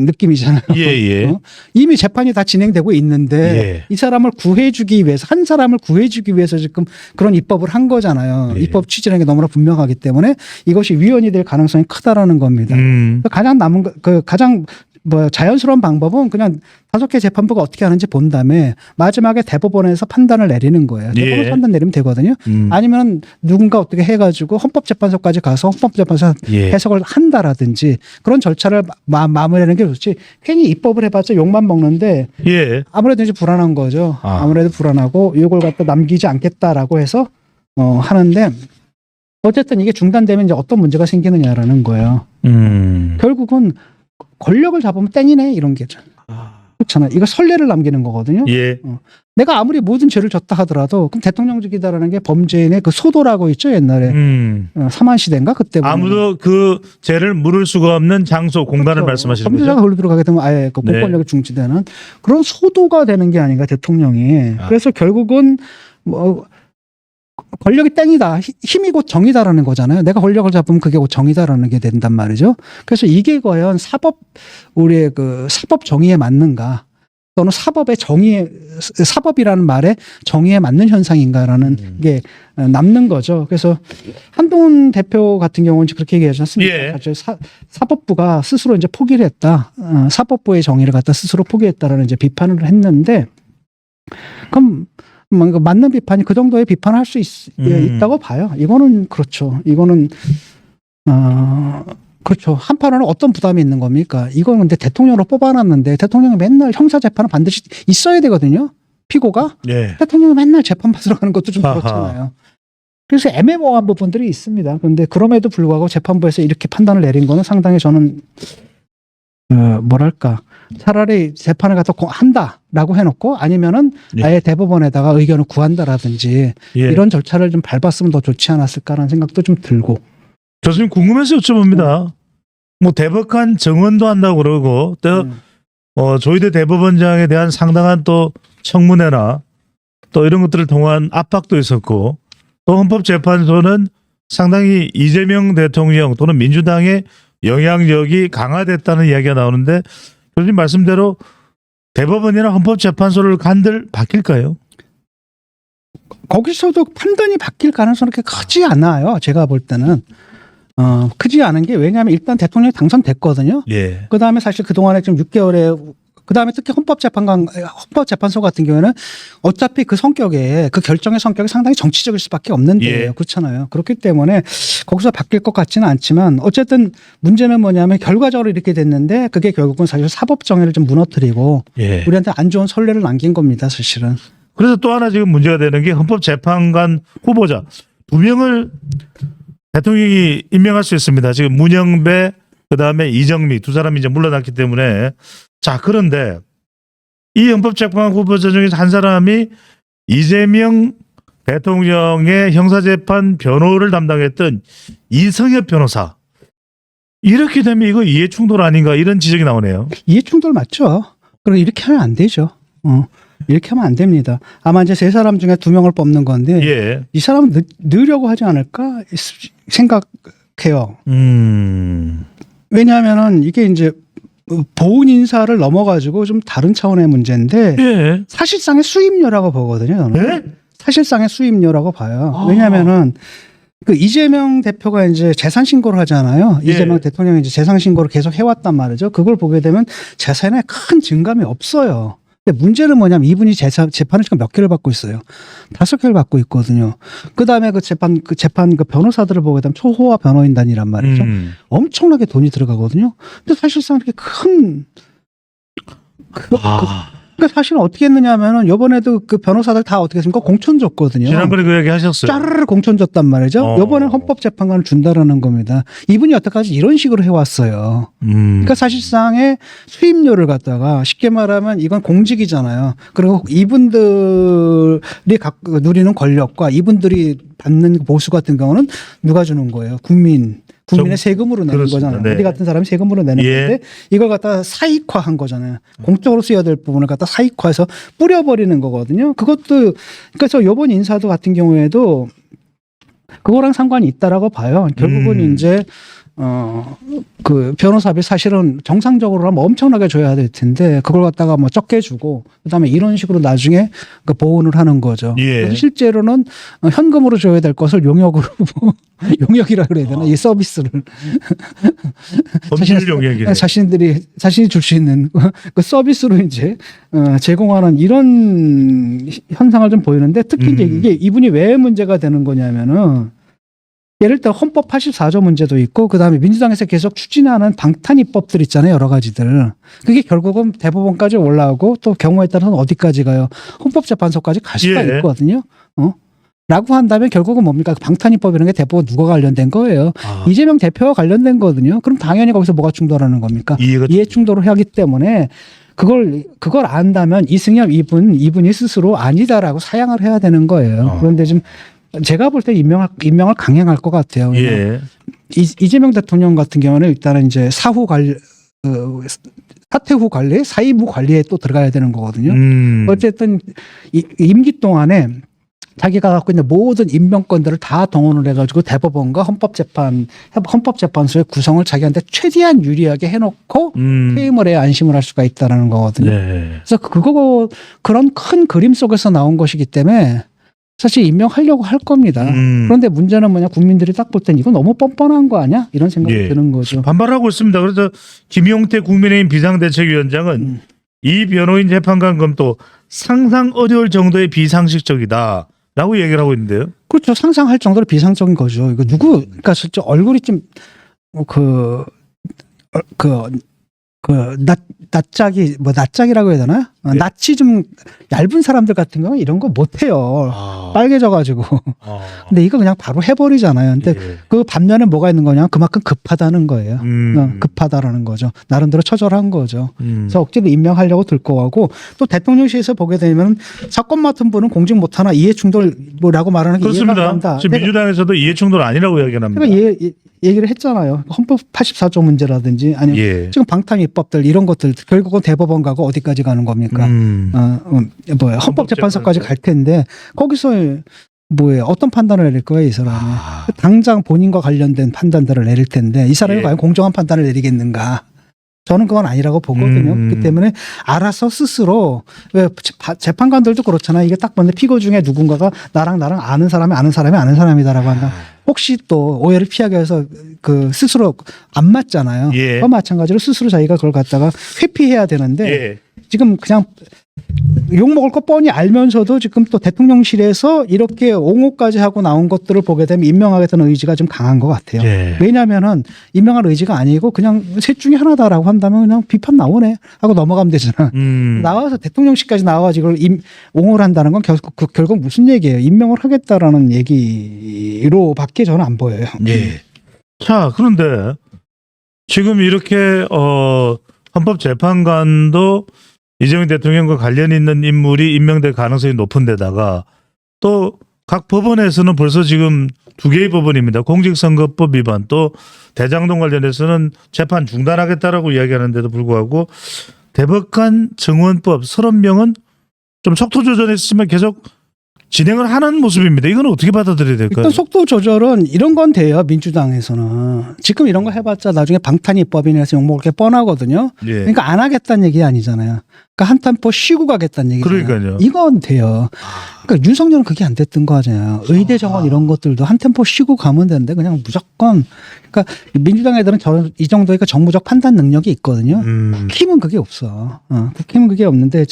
느낌이잖아요. 예. 이미 재판이 다 진행되고 있는데 예. 이 사람을 구해주기 위해서 한 사람을 구해주기 위해서 지금 그런 입법을 한 거잖아요. 예. 입법 취지라는 게 너무나 분명하기 때문에 이것이 위헌이 될 가능성이 크다라는 겁니다. 가장 남은 가장 자연스러운 방법은 그냥 5개 재판부가 어떻게 하는지 본 다음에 마지막에 대법원에서 판단을 내리는 거예요. 대법원 예. 판단 내리면 되거든요. 아니면 누군가 어떻게 해가지고 헌법재판소까지 가서 헌법재판소 예. 해석을 한다라든지 그런 절차를 마무리하는 게 좋지. 괜히 입법을 해봤자 욕만 먹는데 예. 아무래도 이제 불안한 거죠. 아무래도 불안하고 이걸 갖다 남기지 않겠다라고 해서 하는데 어쨌든 이게 중단되면 이제 어떤 문제가 생기느냐라는 거예요. 결국은 권력을 잡으면 땡이네 이런 게죠. 그렇잖아요. 이거 선례를 남기는 거거든요. 예. 내가 아무리 모든 죄를 졌다 하더라도 그럼 대통령직이다라는 게 범죄인의 그 소도라고 있죠 옛날에 사만시대인가 그때 보면. 아무도 그 죄를 물을 수가 없는 장소 공간을 그렇죠. 말씀하시는 범죄자가 거죠. 걸로 들어가게 되면 아예 그 공권력이 중지되는 그런 소도가 되는 게 아닌가 대통령이. 그래서 결국은 뭐 권력이 땡이다. 힘이 곧 정의다라는 거잖아요. 내가 권력을 잡으면 그게 곧 정의다라는 게 된단 말이죠. 그래서 이게 과연 우리의 그 사법 정의에 맞는가 또는 사법이라는 말에 정의에 맞는 현상인가라는 게 남는 거죠. 그래서 한동훈 대표 같은 경우는 그렇게 얘기하지 않습니까? 예. 사실 사법부가 스스로 이제 포기를 했다. 사법부의 정의를 갖다 스스로 포기했다라는 이제 비판을 했는데 그럼 뭔가 맞는 비판이 그 정도의 비판을 할 수 있다고 봐요. 이거는 그렇죠. 이거는 그렇죠. 한편으로는 어떤 부담이 있는 겁니까? 이건 근데 대통령으로 뽑아놨는데 대통령이 맨날 형사 재판은 반드시 있어야 되거든요. 피고가 예. 대통령이 맨날 재판 받으러 가는 것도 좀 아하. 그렇잖아요. 그래서 애매모호한 부분들이 있습니다. 그런데 그럼에도 불구하고 재판부에서 이렇게 판단을 내린 거는 상당히 저는 뭐랄까 차라리 재판을 갖다 한다라고 해놓고 아니면은 예. 아예 대법원에다가 의견을 구한다라든지 예. 이런 절차를 좀 밟았으면 더 좋지 않았을까라는 생각도 좀 들고. 교수님 궁금해서 여쭤봅니다. 뭐 대법관 정원도 한다고 그러고 또 조희대 대법원장에 대한 상당한 또 청문회나 또 이런 것들을 통한 압박도 있었고 또 헌법재판소는 상당히 이재명 대통령 또는 민주당의 영향력이 강화됐다는 이야기가 나오는데 교수님 말씀대로 대법원이나 헌법재판소를 간들 바뀔까요? 거기서도 판단이 바뀔 가능성은 그렇게 크지 않아요. 제가 볼 때는. 크지 않은 게 왜냐하면 일단 대통령이 당선됐거든요. 예. 그 다음에 사실 그동안에 지금 6개월에 그 다음에 특히 헌법재판소 같은 경우에는 어차피 그 성격에 그 결정의 성격이 상당히 정치적일 수밖에 없는데 예. 그렇잖아요. 그렇기 때문에 거기서 바뀔 것 같지는 않지만 어쨌든 문제는 뭐냐면 결과적으로 이렇게 됐는데 그게 결국은 사실 사법 정의를 좀 무너뜨리고 예. 우리한테 안 좋은 선례를 남긴 겁니다, 사실은. 그래서 또 하나 지금 문제가 되는 게 헌법재판관 후보자 2명을 대통령이 임명할 수 있습니다. 지금 문영배 그다음에 이정미 두 사람이 이제 물러났기 때문에 자 그런데 이 헌법재판관 후보자 중에서 한 사람이 이재명 대통령의 형사재판 변호를 담당했던 이성엽 변호사 이렇게 되면 이거 이해충돌 아닌가 이런 지적이 나오네요. 이해충돌 맞죠? 그럼 이렇게 하면 안 되죠. 이렇게 하면 안 됩니다. 아마 이제 3사람 중에 2명을 뽑는 건데 예. 이 사람은 넣으려고 하지 않을까 생각해요. 왜냐하면은 이게 이제 보훈 인사를 넘어가지고 좀 다른 차원의 문제인데 예. 사실상의 수임료라고 보거든요. 저는. 예? 사실상의 수임료라고 봐요. 왜냐하면은 그 이재명 대표가 이제 재산 신고를 하잖아요. 예. 이재명 대통령이 이제 재산 신고를 계속 해왔단 말이죠. 그걸 보게 되면 재산에 큰 증감이 없어요. 근데 문제는 뭐냐면 이분이 재판을 지금 몇 개를 받고 있어요. 5개를 받고 있거든요. 그 다음에 그 재판 그 변호사들을 보게 되면 초호화 변호인단이란 말이죠. 엄청나게 돈이 들어가거든요. 근데 사실상 이렇게 큰 그러니까 사실은 어떻게 했느냐 하면은 요번에도 그 변호사들 다 어떻게 했습니까? 공천 줬거든요. 지난번에 그 얘기 하셨어요. 짜르르 공천 줬단 말이죠. 요번엔 헌법재판관을 준다라는 겁니다. 이분이 여태까지 이런 식으로 해왔어요. 그러니까 사실상의 수임료를 갖다가 쉽게 말하면 이건 공직이잖아요. 그리고 이분들이 누리는 권력과 이분들이 받는 보수 같은 경우는 누가 주는 거예요? 국민의 세금으로 내는 그렇습니다. 거잖아요. 네. 우리 같은 사람이 세금으로 내는 예. 건데 이걸 갖다가 사익화한 거잖아요. 공적으로 쓰여야 될 부분을 갖다 사익화해서 뿌려버리는 거거든요. 그것도 그래서 이번 인사도 같은 경우에도 그거랑 상관이 있다라고 봐요. 결국은 이제 그 변호사비 사실은 정상적으로 하면 엄청나게 줘야 될 텐데 그걸 갖다가 뭐 적게 주고 그다음에 이런 식으로 나중에 그 보온을 하는 거죠. 예. 그래서 실제로는 현금으로 줘야 될 것을 용역으로 용역이라 그래야 되나 이 서비스를 범실 용역이네. 자신이 줄 수 있는 그 서비스로 이제 제공하는 이런 현상을 좀 보이는데 특히 이제 이게 이분이 왜 문제가 되는 거냐면은. 예를 들어 헌법 84조 문제도 있고 그다음에 민주당에서 계속 추진하는 방탄 입법들 있잖아요. 여러 가지들. 그게 결국은 대법원까지 올라오고 또 경우에 따라서는 어디까지 가요. 헌법재판소까지 갈 수가 예. 있거든요. 라고 한다면 결국은 뭡니까? 방탄 입법이라는 게 대법원 누가 관련된 거예요. 이재명 대표와 관련된 거거든요. 그럼 당연히 거기서 뭐가 충돌하는 겁니까? 이해 충돌을 하기 때문에 그걸 안다면 이승엽 이분이 스스로 아니다라고 사양을 해야 되는 거예요. 그런데 지금 제가 볼 때 임명을 강행할 것 같아요. 예. 이재명 대통령 같은 경우는 일단은 이제 사후 관리, 사퇴 후 관리, 사임 후 관리에 또 들어가야 되는 거거든요. 어쨌든 임기 동안에 자기가 갖고 있는 모든 임명권들을 다 동원을 해가지고 대법원과 헌법재판소의 구성을 자기한테 최대한 유리하게 해놓고 퇴임을 해야 안심을 할 수가 있다라는 거거든요. 네. 그래서 그런 큰 그림 속에서 나온 것이기 때문에 사실 임명하려고 할 겁니다. 그런데 문제는 뭐냐 국민들이 딱 볼 땐 이거 너무 뻔뻔한 거 아니야? 이런 생각이 예. 드는 거죠. 반발하고 있습니다. 그래서 김용태 국민의힘 비상대책위원장은 이 변호인 재판관 검토 상상 어려울 정도의 비상식적이다라고 얘기를 하고 있는데요. 그렇죠. 상상할 정도로 비상적인 거죠. 이거 그러니까 진짜 얼굴이 좀 낯짝이라고 해야 되나? 네. 낯이 좀 얇은 사람들 같은 경우는 이런 거 못해요. 빨개져가지고. 근데 이거 그냥 바로 해버리잖아요. 근데 예. 그 반면에 뭐가 있는 거냐? 그만큼 급하다는 거예요. 급하다라는 거죠. 나름대로 처절한 거죠. 그래서 억지로 임명하려고 들 거고 또 대통령실에서 보게 되면 사건 맡은 분은 공직 못하나 이해충돌이라고 말하는 게 이해가 안 그렇습니다. 간다. 지금 민주당에서도 이해충돌 아니라고 이야기합니다. 그러니까 얘기를 했잖아요. 헌법 84조 문제라든지 아니면 예. 지금 방탄 입법들 이런 것들 결국은 대법원 가고 어디까지 가는 겁니까? 헌법재판소까지 갈 텐데 거기서 어떤 판단을 내릴 거예요, 이 사람이? 당장 본인과 관련된 판단들을 내릴 텐데 이 사람이 예. 과연 공정한 판단을 내리겠는가? 저는 그건 아니라고 보거든요. 그렇기 때문에 알아서 스스로 왜 재판관들도 그렇잖아요. 이게 딱 봤는데 피고 중에 누군가가 나랑 아는 사람이다라고 한다. 혹시 또 오해를 피하기 위해서 그 스스로 안 맞잖아요. 예. 그와 마찬가지로 스스로 자기가 그걸 갖다가 회피해야 되는데 예. 지금 그냥 욕먹을 거 뻔히 알면서도 지금 또 대통령실에서 이렇게 옹호까지 하고 나온 것들을 보게 되면 임명하겠다는 의지가 좀 강한 것 같아요. 예. 왜냐하면은 임명할 의지가 아니고 그냥 셋 중에 하나다라고 한다면 그냥 비판 나오네 하고 넘어가면 되잖아. 나와서 대통령실까지 나와가지고 이걸 옹호를 한다는 건 결국 무슨 얘기예요? 임명을 하겠다라는 얘기로밖에 저는 안 보여요. 예. 자, 그런데 지금 이렇게 헌법재판관도 이재명 대통령과 관련 있는 인물이 임명될 가능성이 높은 데다가 또 각 법원에서는 벌써 지금 2개의 법원입니다. 공직선거법 위반 또 대장동 관련해서는 재판 중단하겠다라고 이야기하는데도 불구하고 대법관 정원법 30명은 좀 속도 조절했지만 계속 진행을 하는 모습입니다. 이건 어떻게 받아들여야 될까요? 일단 속도 조절은 이런 건 돼요. 민주당에서는. 지금 이런 거 해봤자 나중에 방탄입법이나 해서 욕먹을 게 뻔하거든요. 예. 그러니까 안 하겠다는 얘기 아니잖아요. 그러니까 한 템포 쉬고 가겠다는 얘기잖아요. 그러니까요. 이건 돼요. 그러니까 윤석열은 그게 안 됐던 거잖아요. 의대 정원 이런 것들도 한 템포 쉬고 가면 되는데 그냥 무조건. 그러니까 민주당 애들은 이 정도의 정무적 판단 능력이 있거든요. 국힘은 그게 없어. 국힘은 그게 없는데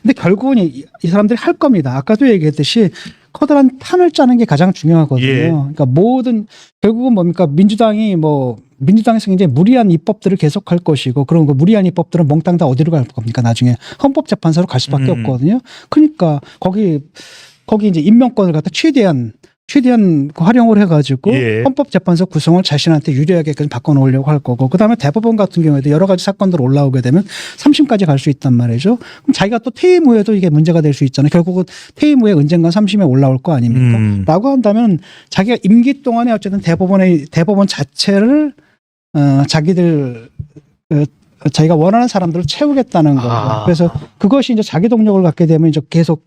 근데 결국은 이 사람들이 할 겁니다. 아까도 얘기했듯이 커다란 판을 짜는 게 가장 중요하거든요. 예. 그러니까 결국은 뭡니까 민주당이 뭐 민주당에서 이제 무리한 입법들을 계속할 것이고 그런 그 무리한 입법들은 몽땅 다 어디로 갈 겁니까? 나중에 헌법재판소로 갈 수밖에 없거든요. 그러니까 거기 이제 임명권을 갖다 최대한 활용을 해가지고 예. 헌법재판소 구성을 자신한테 유리하게 바꿔놓으려고 할 거고 그다음에 대법원 같은 경우에도 여러 가지 사건들 올라오게 되면 3심까지 갈 수 있단 말이죠. 그럼 자기가 또 퇴임 후에도 이게 문제가 될 수 있잖아요. 결국은 퇴임 후에 언젠가 3심에 올라올 거 아닙니까? 라고 한다면 자기가 임기 동안에 어쨌든 대법원 자체를 자기들 자기가 원하는 사람들을 채우겠다는 거죠. 그래서 그것이 이제 자기 동력을 갖게 되면 이제 계속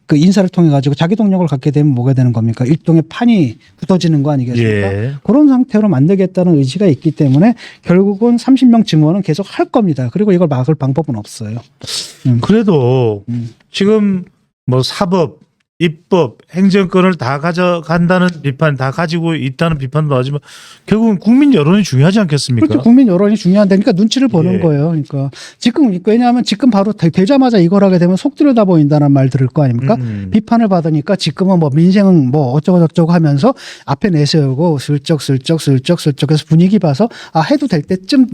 그 인사를 통해 가지고 자기 동력을 갖게 되면 뭐가 되는 겁니까? 일종의 판이 굳어지는 거 아니겠습니까? 예. 그런 상태로 만들겠다는 의지가 있기 때문에 결국은 30명 증원은 계속 할 겁니다. 그리고 이걸 막을 방법은 없어요. 그래도 지금 뭐 사법, 입법, 행정권을 다 가져간다는 비판, 다 가지고 있다는 비판도 하지만 결국은 국민 여론이 중요하지 않겠습니까? 그렇죠. 국민 여론이 중요한데니까 눈치를 보는 예. 거예요. 그러니까 지금 왜냐하면 지금 바로 되자마자 이걸 하게 되면 속 들여다 보인다는 말 들을 거 아닙니까? 비판을 받으니까 지금은 뭐 민생은 뭐 어쩌고 저쩌고 하면서 앞에 내세우고 슬쩍 해서 분위기 봐서 해도 될 때쯤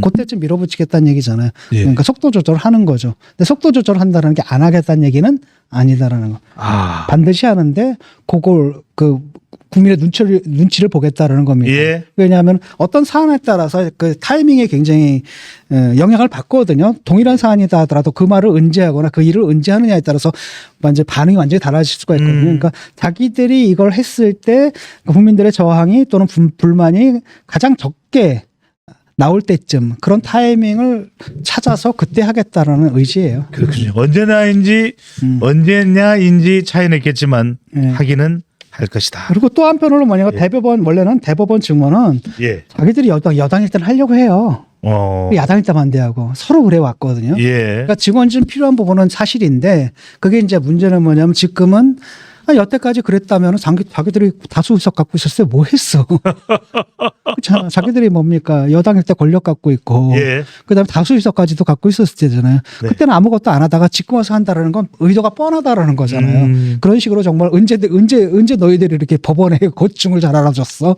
그때쯤 밀어붙이겠다는 얘기잖아요. 예. 그러니까 속도 조절을 하는 거죠. 근데 속도 조절한다는 게 안 하겠다는 얘기는 아니다라는 거. 반드시 하는데 그걸 그 국민의 눈치를 보겠다라는 겁니다. 예. 왜냐하면 어떤 사안에 따라서 그 타이밍에 굉장히 영향을 받거든요. 동일한 사안이다 하더라도 그 말을 은지하거나 그 일을 은지하느냐에 따라서 완전 반응이 완전히 달라질 수가 있거든요. 그러니까 자기들이 이걸 했을 때 국민들의 저항이 또는 불만이 가장 적게 나올 때쯤 그런 타이밍을 찾아서 그때 하겠다라는 의지예요. 그렇군요. 언제냐인지 차이는 있겠지만 예. 하기는 할 것이다. 그리고 또 한편으로 뭐냐면 원래는 대법원 증원은 예. 자기들이 여당일 때는 하려고 해요. 야당일 때 반대하고 서로 그래 왔거든요. 예. 그러니까 증원 좀 필요한 부분은 사실인데 그게 이제 문제는 뭐냐면 지금은 여태까지 그랬다면 자기들이 다수 의석 갖고 있었을 때 뭐 했어? 자기들이 뭡니까? 여당일 때 권력 갖고 있고 예. 그다음에 다수 의석까지도 갖고 있었을 때잖아요. 네. 그때는 아무것도 안 하다가 지금 와서 한다라는 건 의도가 뻔하다라는 거잖아요. 그런 식으로 정말 언제 너희들이 이렇게 법원에 고충을 잘 알아줬어?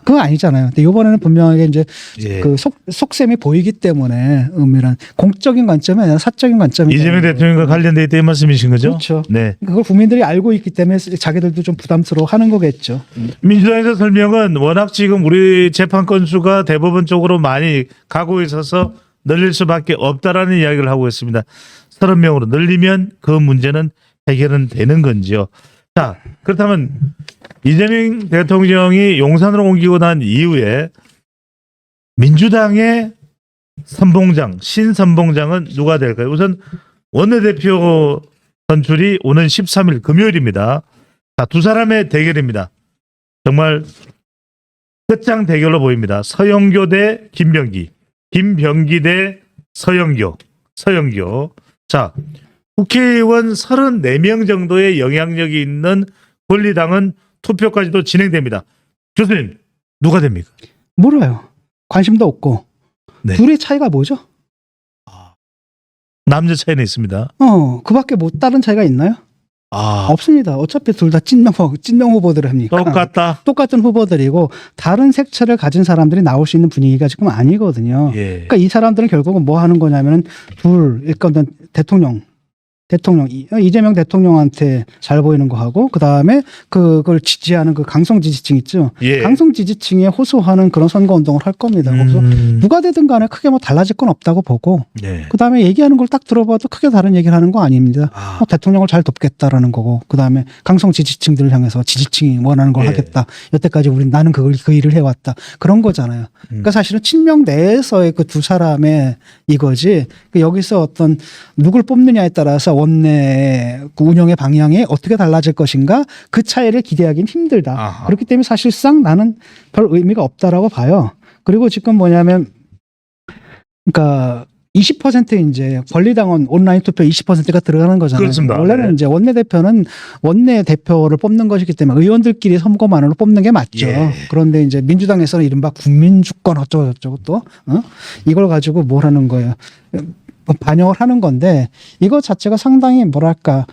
그거 아니잖아요. 근데 이번에는 분명하게 이제 예. 그 속셈이 보이기 때문에 은밀한 공적인 관점이 아니라 사적인 관점이 이재명 대통령과 관련돼 있다는 말씀이신 거죠? 그렇죠. 네. 그걸 국민들이 알고 있기 때문에 자기들도 좀 부담스러워 하는 거겠죠. 민주당에서 설명은 워낙 지금 우리 재판 건수가 대법원 쪽으로 많이 가고 있어서 늘릴 수밖에 없다라는 이야기를 하고 있습니다. 30명으로 늘리면 그 문제는 해결은 되는 건지요. 자, 그렇다면 이재명 대통령이 용산으로 옮기고 난 이후에 민주당의 신선봉장은 누가 될까요? 우선 원내대표 선출이 오는 13일 금요일입니다. 자, 두 사람의 대결입니다. 정말 끝장 대결로 보입니다. 서영교 대 김병기, 김병기 대 서영교. 자, 국회의원 34명 정도의 영향력이 있는 권리당은 투표까지도 진행됩니다. 교수님, 누가 됩니까? 몰라요. 관심도 없고. 네. 둘의 차이가 뭐죠? 남녀 차이는 있습니다. 그밖에 뭐 다른 차이가 있나요? 없습니다. 어차피 둘 다 찐명 후보들 합니까? 똑같은 후보들이고 다른 색채를 가진 사람들이 나올 수 있는 분위기가 지금 아니거든요. 예. 그러니까 이 사람들은 결국은 뭐 하는 거냐면은 일단 대통령 이재명 대통령한테 잘 보이는 거 하고 그다음에 그걸 지지하는 그 강성 지지층 있죠. 예. 강성 지지층에 호소하는 그런 선거 운동을 할 겁니다. 그래서 누가 되든 간에 크게 뭐 달라질 건 없다고 보고 네. 그다음에 얘기하는 걸 딱 들어봐도 크게 다른 얘기를 하는 거 아닙니다. 대통령을 잘 돕겠다라는 거고 그다음에 강성 지지층들을 향해서 지지층이 원하는 걸 예. 하겠다. 여태까지 나는 그 일을 해왔다. 그런 거잖아요. 그러니까 사실은 친명 내에서의 그 두 사람의 이거지 여기서 어떤 누굴 뽑느냐에 따라서 원내 그 운영의 방향이 어떻게 달라질 것인가 그 차이를 기대하기는 힘들다. 아하. 그렇기 때문에 사실상 나는 별 의미가 없다라고 봐요. 그리고 지금 뭐냐면 그러니까 20% 이제 권리당원 온라인 투표 20%가 들어가는 거잖아요. 그렇습니다. 원래는 네. 이제 원내대표는 원내대표를 뽑는 것이기 때문에 의원들끼리 선거만으로 뽑는 게 맞죠. 예. 그런데 이제 민주당에서는 이른바 국민주권 어쩌고 저쩌고 또 이걸 가지고 뭘 하는 거예요. 반영을 하는 건데 이거 자체가 상당히 뭐랄까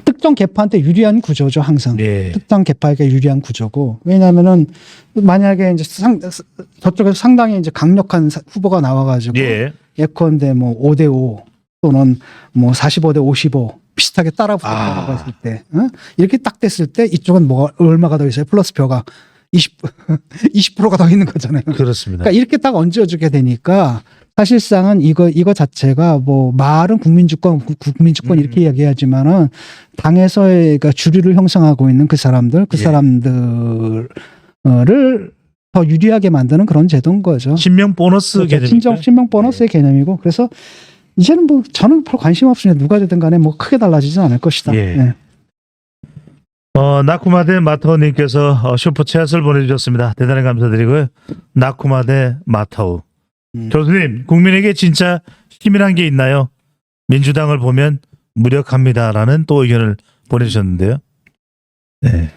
특정 계파한테 유리한 구조죠, 항상. 예. 특정 계파에게 유리한 구조고. 왜냐하면은 만약에 이제 저쪽에서 상당히 이제 강력한 후보가 나와가지고 예. 예컨대 뭐 5대5 또는 뭐 45대 55 비슷하게 따라 붙었다고 했을 때, 이렇게 딱 됐을 때 이쪽은 뭐 얼마가 더 있어요? 플러스 벼가 20%가 더 있는 거잖아요. 그렇습니다. 그러니까 이렇게 딱 얹어주게 되니까 사실상은 이거 자체가 뭐 말은 국민주권 이렇게 이야기하지만은 당에서의 그러니까 주류를 형성하고 있는 그 사람들을 더 유리하게 만드는 그런 제도인 거죠. 신명 보너스 개념이죠. 신명 보너스의 개념이고 그래서 이제는 뭐 저는 별 관심 없으니 누가 되든 간에 뭐 크게 달라지진 않을 것이다. 예. 네. 나쿠마데 마타오님께서 슈퍼챗을 보내주셨습니다. 대단히 감사드리고요. 나쿠마데 마타오. 교수님, 국민에게 진짜 힘이란 게 있나요? 민주당을 보면 무력합니다라는 또 의견을 보내주셨는데요. 네.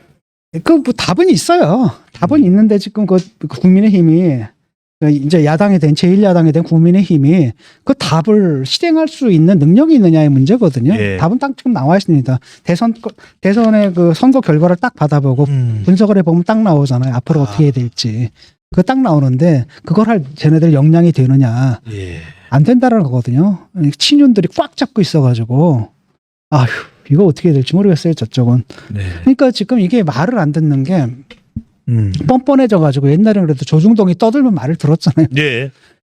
그 뭐 답은 있어요. 답은 있는데 지금 그 국민의힘이 이제 야당이 된 제1야당이 된 국민의힘이 그 답을 실행할 수 있는 능력이 있느냐의 문제거든요. 예. 답은 딱 지금 나와 있습니다. 대선의 그 선거 결과를 딱 받아보고 분석을 해보면 딱 나오잖아요. 앞으로 어떻게 해야 될지. 그거 딱 나오는데 그걸 할 쟤네들 역량이 되느냐. 예. 안 된다라는 거거든요. 친윤들이 꽉 잡고 있어가지고 아휴 이거 어떻게 해야 될지 모르겠어요. 저쪽은. 네. 그러니까 지금 이게 말을 안 듣는 게 뻔뻔해져가지고 옛날에는 그래도 조중동이 떠들면 말을 들었잖아요. 예.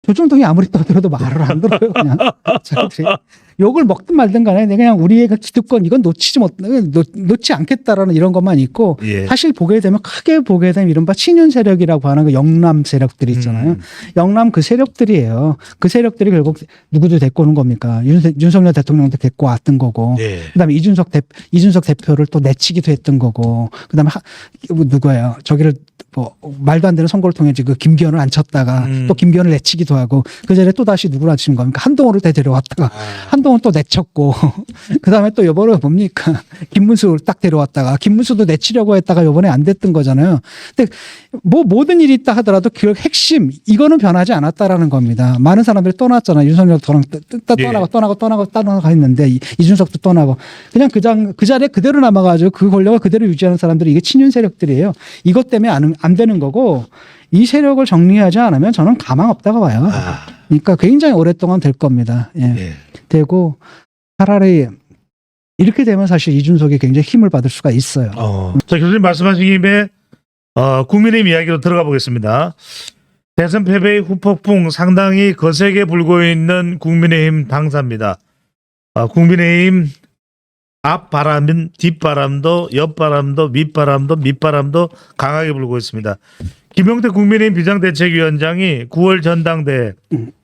조중동이 아무리 떠들어도 말을 안 들어요. 그냥 자기들이 욕을 먹든 말든 간에 그냥 우리의 그 기득권 이건 놓지 않겠다라는 이런 것만 있고 예. 사실 보게 되면 크게 보게 되면 이른바 친윤 세력이라고 하는 그 영남 세력들이 있잖아요. 영남 그 세력들이에요. 그 세력들이 결국 누구도 데리고 오는 겁니까? 윤석열 대통령도 데리고 왔던 거고 예. 그다음에 이준석 대표를 또 내치기도 했던 거고 그다음에 누구예요? 저기를 뭐 말도 안 되는 선거를 통해 그 김기현을 앉혔다가 또 김기현을 내치기도 하고 그 전에 또 다시 누구를 앉힌 겁니까? 한동훈을 데려왔다가 한동훈 또 내쳤고 그 다음에 또 요번에 뭡니까? 김문수를 딱 데려왔다가 김문수도 내치려고 했다가 요번에 안 됐던 거잖아요. 근데 뭐 모든 일이 있다 하더라도 그 핵심 이거는 변하지 않았다라는 겁니다. 많은 사람들이 떠났잖아요. 윤석열 떠나고 했는데 이준석도 떠나고 그냥 그 자리에 그대로 남아가지고 그 권력을 그대로 유지하는 사람들이 이게 친윤 세력들이에요. 이것 때문에 안 되는 거고 이 세력을 정리하지 않으면 저는 가망 없다고 봐요. 그러니까 굉장히 오랫동안 될 겁니다. 예. 예. 되고 차라리 이렇게 되면 사실 이준석이 굉장히 힘을 받을 수가 있어요. 자, 교수님 말씀하신 김에 국민의힘 이야기로 들어가 보겠습니다. 대선 패배의 후폭풍 상당히 거세게 불고 있는 국민의힘 당사입니다. 국민의힘 앞바람은 뒷바람도 옆바람도 밑바람도 강하게 불고 있습니다. 김용태 국민의힘 비상대책위원장이 9월 전당대회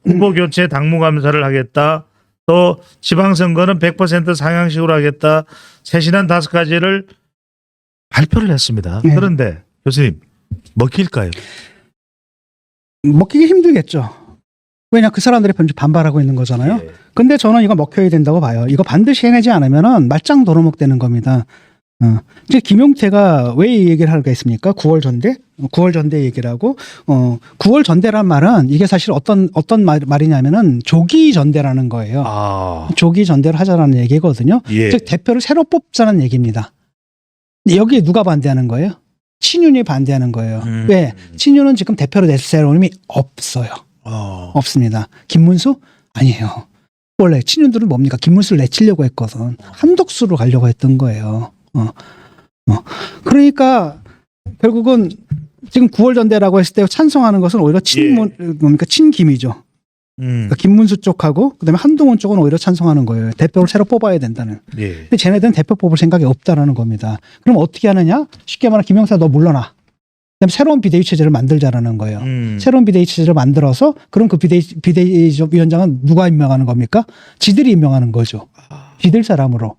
후보교체 당무감사를 하겠다. 또 지방선거는 100% 상향식으로 하겠다. 세신한 5가지를 발표를 했습니다. 네. 그런데 교수님 먹힐까요? 먹히기 힘들겠죠. 왜냐 그 사람들이 반발하고 있는 거잖아요. 예. 근데 저는 이거 먹혀야 된다고 봐요. 이거 반드시 해내지 않으면은 말짱 도루묵 되는 겁니다. 이제 김용태가 왜 이 얘기를 하게 했습니까? 9월 전대 얘기를 하고 9월 전대란 말은 이게 사실 어떤 말이냐면은 조기 전대라는 거예요. 조기 전대를 하자라는 얘기거든요. 예. 즉 대표를 새로 뽑자는 얘기입니다. 여기에 누가 반대하는 거예요? 친윤이 반대하는 거예요. 왜? 친윤은 지금 대표로 낼 사람이 없어요. 없습니다. 김문수? 아니에요. 원래 친윤들은 뭡니까? 김문수를 내치려고 했거든. 한덕수로 가려고 했던 거예요. 그러니까 결국은 지금 9월 전대라고 했을 때 찬성하는 것은 오히려 친김이죠. 그러니까 김문수 쪽하고 그다음에 한동훈 쪽은 오히려 찬성하는 거예요. 대표를 새로 뽑아야 된다는. 예. 근데 쟤네들은 대표 뽑을 생각이 없다라는 겁니다. 그럼 어떻게 하느냐? 쉽게 말하면 김영사 너 물러나. 그다음에 새로운 비대위 체제를 만들자라는 거예요. 새로운 비대위 체제를 만들어서 그럼 그 비대위 위원장은 누가 임명하는 겁니까? 지들이 임명하는 거죠. 지들 사람으로.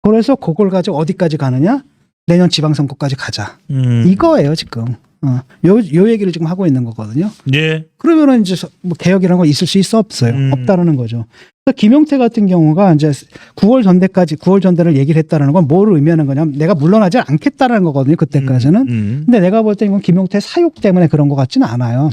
그래서 그걸 가지고 어디까지 가느냐? 내년 지방선거까지 가자. 이거예요 지금. 요 얘기를 지금 하고 있는 거거든요. 예. 그러면은 이제 뭐 개혁이라는 거 있을 수 있어 없어요? 없다라는 거죠. 그래서 김용태 같은 경우가 이제 9월 전대를 얘기를 했다는 건 뭘 의미하는 거냐면 내가 물러나지 않겠다라는 거거든요. 그때까지는. 근데 내가 볼 때 이건 김용태 사육 때문에 그런 것 같지는 않아요.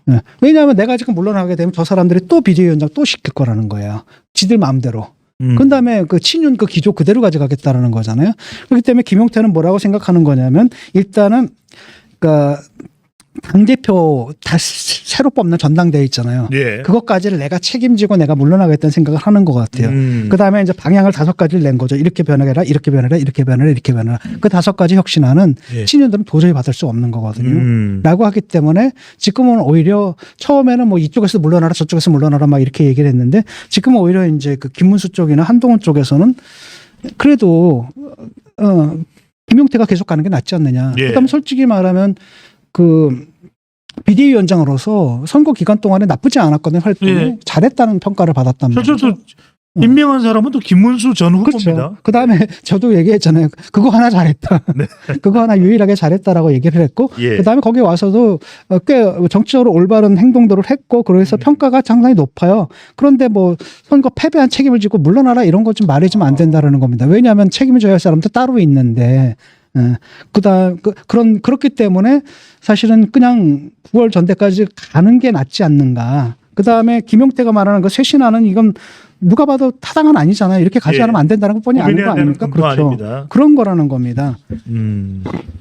네. 왜냐하면 내가 지금 물러나게 되면 저 사람들이 또 비대위원장 또 시킬 거라는 거예요. 지들 마음대로. 그 다음에 그 친윤 그 기조 그대로 가져가겠다라는 거잖아요. 그렇기 때문에 김용태는 뭐라고 생각하는 거냐면 일단은 그러니까 당대표 새로 뽑는 전당대회 있잖아요. 예. 그것까지를 내가 책임지고 내가 물러나겠다는 생각을 하는 것 같아요. 그다음에 이제 방향을 5가지를 낸 거죠. 이렇게 변해라, 이렇게 변해라, 이렇게 변해라, 이렇게 변해라. 그 5가지 혁신안은 예. 친윤들은 도저히 받을 수 없는 거거든요. 라고 하기 때문에 지금은 오히려 처음에는 뭐 이쪽에서 물러나라, 저쪽에서 물러나라 막 이렇게 얘기를 했는데 지금은 오히려 이제 그 김문수 쪽이나 한동훈 쪽에서는 그래도 김용태가 계속 가는 게 낫지 않느냐. 예. 그다음에 솔직히 말하면 그 비대위원장으로서 선거 기간 동안에 나쁘지 않았거든요. 활동이 예. 잘했다는 평가를 받았단 말이죠. 저도 임명한 사람은 또 김문수 전 후보입니다. 그렇죠. 그다음에 저도 얘기했잖아요. 그거 하나 잘했다. 네. 그거 하나 유일하게 잘했다라고 얘기를 했고 예. 그다음에 거기 와서도 꽤 정치적으로 올바른 행동들을 했고 그래서 평가가 상당히 높아요. 그런데 뭐 선거 패배한 책임을 지고 물러나라 이런 거 좀 말해주면 안 된다라는 겁니다. 왜냐하면 책임을 져야 할 사람도 따로 있는데 그렇기 때문에 사실은 그냥 9월 전대까지 가는 게 낫지 않는가. 그 다음에 김용태가 말하는 그 쇄신안은 이건 누가 봐도 타당은 아니잖아요. 이렇게 가지 예. 않으면 안 된다는 것뿐이 아닌 거 아닙니까? 그렇죠. 아닙니다. 그런 거라는 겁니다.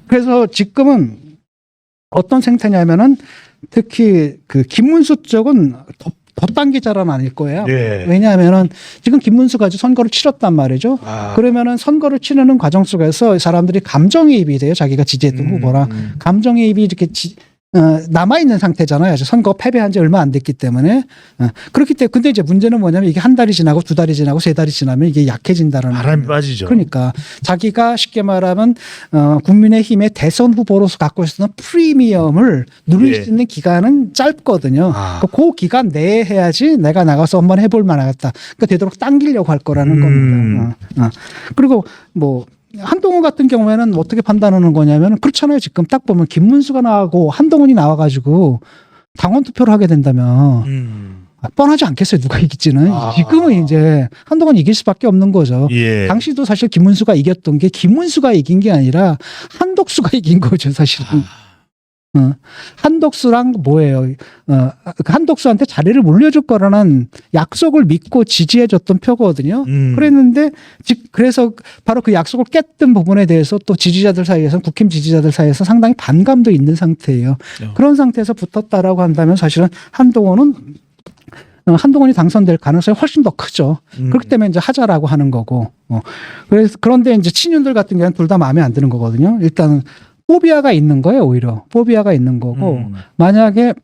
그래서 지금은 어떤 생태냐면은 특히 그 김문수 쪽은 덧당기자란 아닐 거예요. 예. 왜냐하면은 지금 김문수가 선거를 치렀단 말이죠. 그러면은 선거를 치르는 과정 속에서 사람들이 감정이입이 돼요. 자기가 지지했던 후보랑 감정이입이 이렇게 남아있는 상태잖아요. 아직 선거 패배한 지 얼마 안 됐기 때문에. 그렇기 때문에 근데 이제 문제는 뭐냐면 이게 한 달이 지나고 2달이 지나고 3달이 지나면 이게 약해진다는 바람이 거예요. 빠지죠. 그러니까 자기가 쉽게 말하면 국민의힘의 대선 후보로서 갖고 있었던 프리미엄을 누릴 예. 수 있는 기간은 짧거든요. 그 기간 내에 해야지 내가 나가서 한번 해볼 만하겠다. 그러니까 되도록 당기려고 할 거라는 겁니다. 그리고 뭐 한동훈 같은 경우에는 어떻게 판단하는 거냐면 그렇잖아요. 지금 딱 보면 김문수가 나가고 한동훈이 나와가지고 당원 투표를 하게 된다면 뻔하지 않겠어요. 누가 이길지는. 지금은 이제 한동훈 이길 수밖에 없는 거죠. 예. 당시도 사실 김문수가 이겼던 게 김문수가 이긴 게 아니라 한덕수가 이긴 거죠. 사실은. 한덕수랑 뭐예요? 한덕수한테 자리를 물려줄 거라는 약속을 믿고 지지해줬던 표거든요. 그랬는데 그래서 바로 그 약속을 깼던 부분에 대해서 또 지지자들 사이에서 국힘 지지자들 사이에서 상당히 반감도 있는 상태예요. 그런 상태에서 붙었다라고 한다면 사실은 한동훈이 당선될 가능성이 훨씬 더 크죠. 그렇기 때문에 이제 하자라고 하는 거고. 그런데 이제 친윤들 같은 경우는 둘 다 마음에 안 드는 거거든요. 일단은 포비아가 있는 거예요, 오히려. 포비아가 있는 거고, 만약에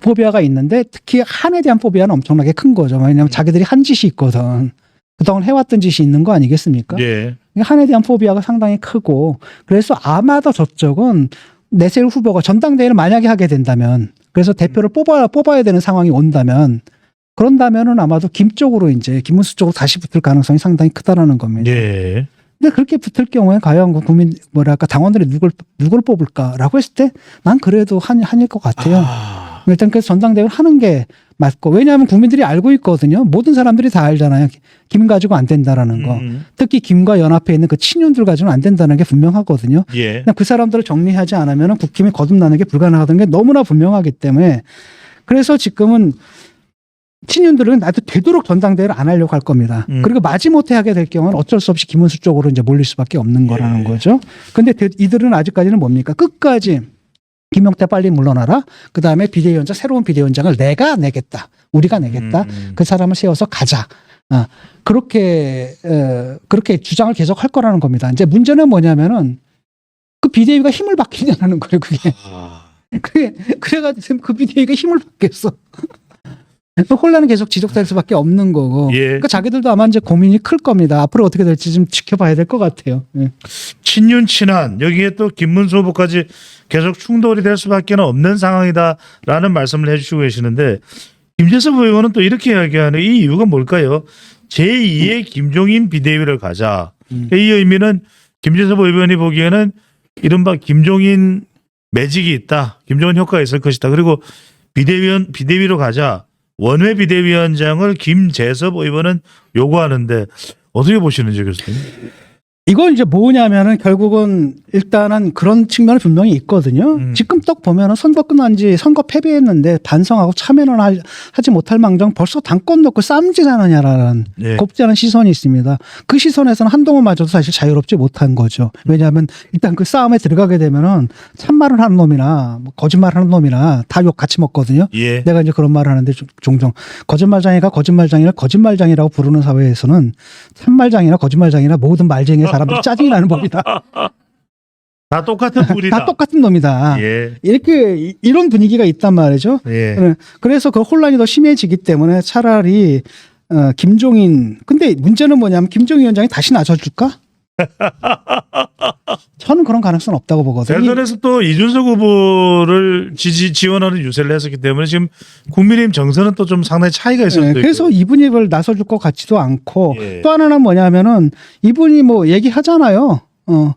포비아가 있는데 특히 한에 대한 포비아는 엄청나게 큰 거죠. 왜냐하면 자기들이 한 짓이 있거든. 그동안 해왔던 짓이 있는 거 아니겠습니까? 예. 한에 대한 포비아가 상당히 크고, 그래서 아마도 저쪽은 내세울 후보가 전당대회를 만약에 하게 된다면, 그래서 대표를 뽑아야 되는 상황이 온다면, 그런다면은 아마도 김 쪽으로 이제 김문수 쪽으로 다시 붙을 가능성이 상당히 크다라는 겁니다. 예. 근데 그렇게 붙을 경우에 과연 당원들이 누굴 뽑을까라고 했을 때 난 그래도 한일 것 같아요. 일단 그 전당대회를 하는 게 맞고 왜냐하면 국민들이 알고 있거든요. 모든 사람들이 다 알잖아요. 김 가지고 안 된다라는 거. 특히 김과 연합해 있는 그 친윤들 가지고는 안 된다는 게 분명하거든요. 예. 그 사람들을 정리하지 않으면 국힘이 거듭나는 게 불가능하다는 게 너무나 분명하기 때문에 그래서 지금은 친윤들은 나도 되도록 전당대회를 안 하려고 할 겁니다. 그리고 마지못해 하게 될 경우는 어쩔 수 없이 김문수 쪽으로 이제 몰릴 수밖에 없는 거라는 거죠. 근데 이들은 아직까지는 뭡니까? 끝까지 김용태 빨리 물러나라. 그 다음에 비대위원장, 새로운 비대위원장을 내가 내겠다. 우리가 내겠다. 그 사람을 세워서 가자. 그렇게 주장을 계속 할 거라는 겁니다. 이제 문제는 뭐냐면은 그 비대위가 힘을 받기냐는 거예요, 그게. 그래가지고 그 비대위가 힘을 받겠어. 혼란은 계속 지속될 수밖에 없는 거고. 예. 그러니까 자기들도 아마 이제 고민이 클 겁니다. 앞으로 어떻게 될지 좀 지켜봐야 될 것 같아요. 예. 친윤 친한 여기에 또 김문수 후보까지 계속 충돌이 될 수밖에 없는 상황이다라는 말씀을 해주시고 계시는데 김재섭 의원은 또 이렇게 이야기하는 이 이유가 뭘까요? 제2의 김종인 비대위를 가자. 이 의미는 김재섭 의원이 보기에는 이른바 김종인 매직이 있다. 김종인 효과가 있을 것이다. 그리고 비대위로 가자. 원외 비대위원장을 김재섭 의원은 요구하는데 어떻게 보시는지 교수님? 이건 이제 뭐냐면은 결국은 일단은 그런 측면이 분명히 있거든요. 지금 딱 보면은 선거 끝난 지 선거 패배했는데 반성하고 참여는 하지 못할 망정 벌써 당권 놓고 쌈질하느냐라는 예. 곱지 않은 시선이 있습니다. 그 시선에서는 한동훈마저도 사실 자유롭지 못한 거죠. 왜냐하면 일단 그 싸움에 들어가게 되면은 참말을 하는 놈이나 뭐 거짓말하는 놈이나 다 욕 같이 먹거든요. 예. 내가 이제 그런 말을 하는데 종종 거짓말장이가 거짓말장이를 거짓말장이라고 부르는 사회에서는 참말장이나 거짓말장이나 모든 말쟁이의 사람들이 짜증이 나는 법이다. 다 똑같은 뿌리다. 다 똑같은 놈이다. 예. 이렇게 이런 분위기가 있단 말이죠. 예. 그래서 그 혼란이 더 심해지기 때문에 차라리 김종인 근데 문제는 뭐냐면 김종인 위원장이 다시 나서줄까? 저는 그런 가능성은 없다고 보거든요. 대선에서 또 이준석 후보를 지원하는 유세를 했었기 때문에 지금 국민의힘 정서는 또 좀 상당히 차이가 있을 수도 있고. 그래서 이분이 그걸 나서줄 것 같지도 않고 예. 또 하나는 뭐냐면은 이분이 뭐 얘기하잖아요.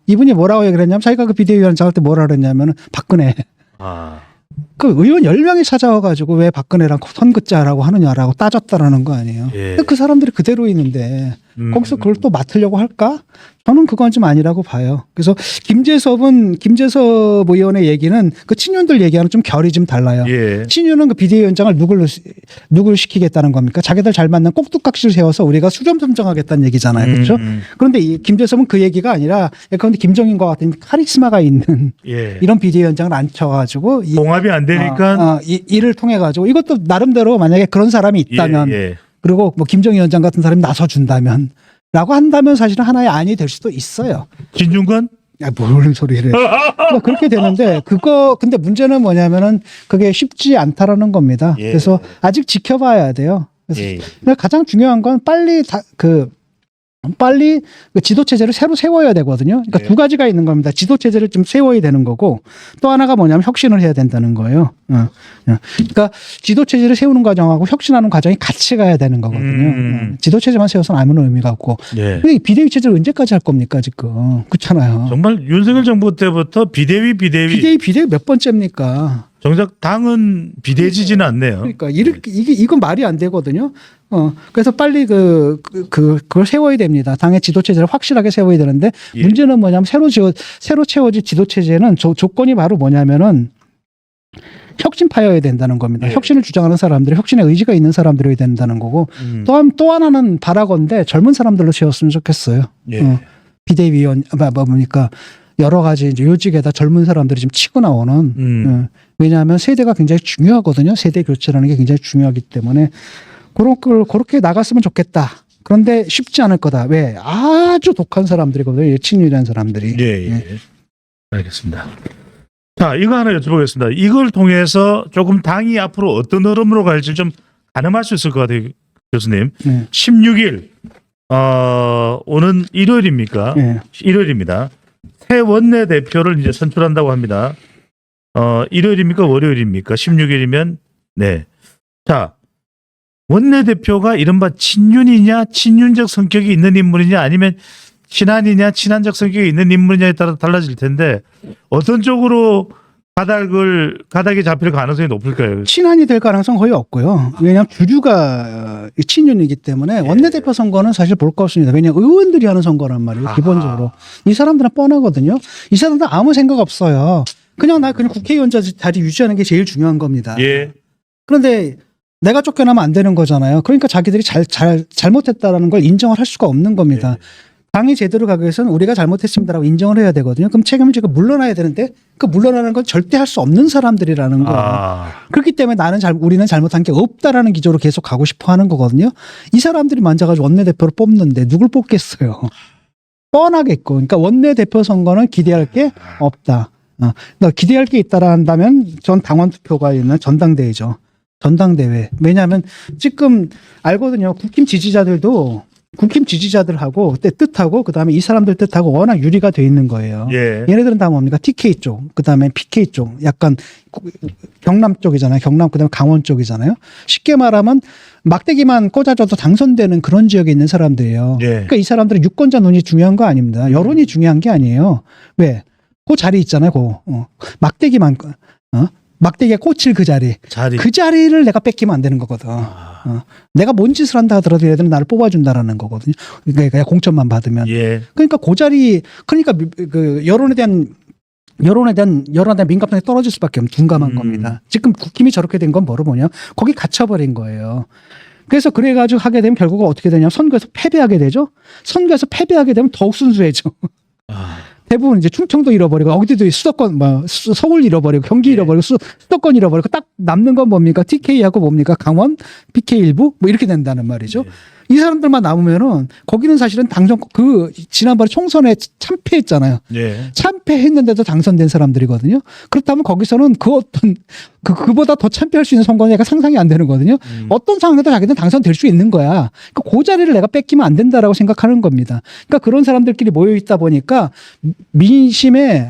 이분이 뭐라고 얘기를 했냐면 자기가 그 비대위원장 할 때 뭐라 그랬냐면은 박근혜 아. 그 의원 10명이 찾아와가지고 왜 박근혜랑 선긋자라고 하느냐라고 따졌다라는 거 아니에요. 예. 근데 그 사람들이 그대로 있는데 거기서 그걸 또 맡으려고 할까? 저는 그건 좀 아니라고 봐요. 그래서 김재섭 의원의 얘기는 그 친윤들 얘기하는 좀 결이 좀 달라요. 예. 친윤은 그 비대위원장을 누굴 시키겠다는 겁니까? 자기들 잘 맞는 꼭두각시를 세워서 우리가 수렴 선정하겠다는 얘기잖아요. 그렇죠? 그런데 이 김재섭은 그 얘기가 아니라 그런데 김종인과 같은 카리스마가 있는 예. 이런 비대위원장을 앉혀가지고 봉합이 안 되니까 이를 통해 가지고 이것도 나름대로 만약에 그런 사람이 있다면 예. 예. 그리고 뭐 김정인 위원장 같은 사람이 나서준다면 라고 한다면 사실은 하나의 안이 될 수도 있어요. 진중권? 야, 모르는 소리를. 뭐 그렇게 되는데 근데 문제는 뭐냐면은 그게 쉽지 않다라는 겁니다. 예. 그래서 아직 지켜봐야 돼요. 그래서 예. 근데 가장 중요한 건 빨리 그 지도 체제를 새로 세워야 되거든요. 그러니까 예. 두 가지가 있는 겁니다. 지도 체제를 좀 세워야 되는 거고 또 하나가 뭐냐면 혁신을 해야 된다는 거예요. 그러니까 지도 체제를 세우는 과정하고 혁신하는 과정이 같이 가야 되는 거거든요. 지도 체제만 세워서는 아무런 의미가 없고. 예. 근데 이 비대위 체제를 언제까지 할 겁니까 지금? 그렇잖아요. 정말 윤석열 정부 때부터 비대위 비대위 몇 번째입니까? 정작 당은 비대지지는 않네요. 그러니까 이건 말이 안 되거든요. 그래서 빨리 그걸 세워야 됩니다. 당의 지도 체제를 확실하게 세워야 되는데 예. 문제는 뭐냐면 새로 채워질 지도 체제는 조건이 바로 뭐냐면은 혁신파여야 된다는 겁니다. 예. 혁신을 주장하는 사람들이 혁신의 의지가 있는 사람들이어야 된다는 거고 또 하나는 바라건대 젊은 사람들로 채웠으면 좋겠어요. 예. 비대위원 뭡니까 여러 가지 이제 요직에다 젊은 사람들이 좀 치고 나오는 왜냐하면 세대가 굉장히 중요하거든요. 세대 교체라는 게 굉장히 중요하기 때문에 그렇게 나갔으면 좋겠다. 그런데 쉽지 않을 거다. 왜? 아주 독한 사람들이거든요. 친윤이라는 사람들이. 예. 알겠습니다. 자, 이거 하나 여쭤보겠습니다. 이걸 통해서 조금 당이 앞으로 어떤 흐름으로 갈지 좀 가늠할 수 있을 것 같아요, 교수님. 16일, 오는 일요일입니까? 네. 일요일입니다. 새 원내대표를 이제 선출한다고 합니다. 일요일입니까? 월요일입니까? 16일이면, 네. 자, 원내대표가 이른바 친윤이냐, 친윤적 성격이 있는 인물이냐, 아니면 친한이냐, 친한적 성격이 있는 인물이냐에 따라 달라질 텐데, 어떤 쪽으로 가닥이 잡힐 가능성이 높을까요? 친한이 될 가능성 거의 없고요. 왜냐하면 주류가 친윤이기 때문에 원내대표 선거는 사실 볼 거 없습니다. 왜냐하면 의원들이 하는 선거란 말이에요. 기본적으로. 이 사람들은 뻔하거든요. 이 사람들은 아무 생각 없어요. 그냥 국회의원 자리 유지하는 게 제일 중요한 겁니다. 예. 그런데 내가 쫓겨나면 안 되는 거잖아요. 그러니까 자기들이 잘못했다라는 걸 인정을 할 수가 없는 겁니다. 당이 제대로 가기 위해서는 우리가 잘못했습니다라고 인정을 해야 되거든요. 그럼 책임지고 물러나야 되는데 그 물러나는 건 절대 할 수 없는 사람들이라는 거예요. 그렇기 때문에 우리는 잘못한 게 없다라는 기조로 계속 가고 싶어 하는 거거든요. 이 사람들이 만져가지고 원내대표를 뽑는데 누굴 뽑겠어요. 뻔하겠고. 그러니까 원내대표 선거는 기대할 게 없다. 그러니까 기대할 게 있다라 한다면 전 당원 투표가 있는 전당대회죠. 전당대회. 왜냐하면 지금 알거든요. 국힘 지지자들하고 그때 뜻하고 그다음에 이 사람들 뜻하고 워낙 유리가 돼 있는 거예요. 예. 얘네들은 다 뭡니까? TK 쪽, 그다음에 PK 쪽, 약간 경남 쪽이잖아요. 경남 그다음에 강원 쪽이잖아요. 쉽게 말하면 막대기만 꽂아줘도 당선되는 그런 지역에 있는 사람들이에요. 예. 그러니까 이 사람들은 유권자 눈이 중요한 거 아닙니다. 여론이 중요한 게 아니에요. 왜? 그 자리 있잖아요. 막대기만 막대기가 꽂힐 그 자리. 그 자리를 내가 뺏기면 안 되는 거거든. 내가 뭔 짓을 한다 하더라도 얘들은 나를 뽑아준다라는 거거든요. 그러니까 공천만 받으면. 예. 그러니까 그 자리, 그러니까 그 여론에 대한 민감성이 떨어질 수밖에 없는 둔감한 겁니다. 지금 국힘이 저렇게 된 건 뭐로 보냐? 거기 갇혀버린 거예요. 그래서 그래가지고 하게 되면 결국은 어떻게 되냐면 선거에서 패배하게 되죠. 선거에서 패배하게 되면 더욱 순수해져. 대부분 이제 충청도 잃어버리고 어디도 수도권 서울 잃어버리고 경기 잃어버리고 수도권 잃어버리고 딱 남는 건 뭡니까? TK하고 뭡니까? 강원, PK 일부 뭐 이렇게 된다는 말이죠. 이 사람들만 남으면은 거기는 사실은 당선 지난번에 총선에 참패했잖아요. 예. 참패했는데도 당선된 사람들이거든요. 그렇다면 거기서는 그보다 더 참패할 수 있는 선거는 내가 상상이 안 되는 거거든요. 어떤 상황에도 자기는 당선될 수 있는 거야. 그러니까 그 자리를 내가 뺏기면 안 된다라고 생각하는 겁니다. 그러니까 그런 사람들끼리 모여 있다 보니까 민심에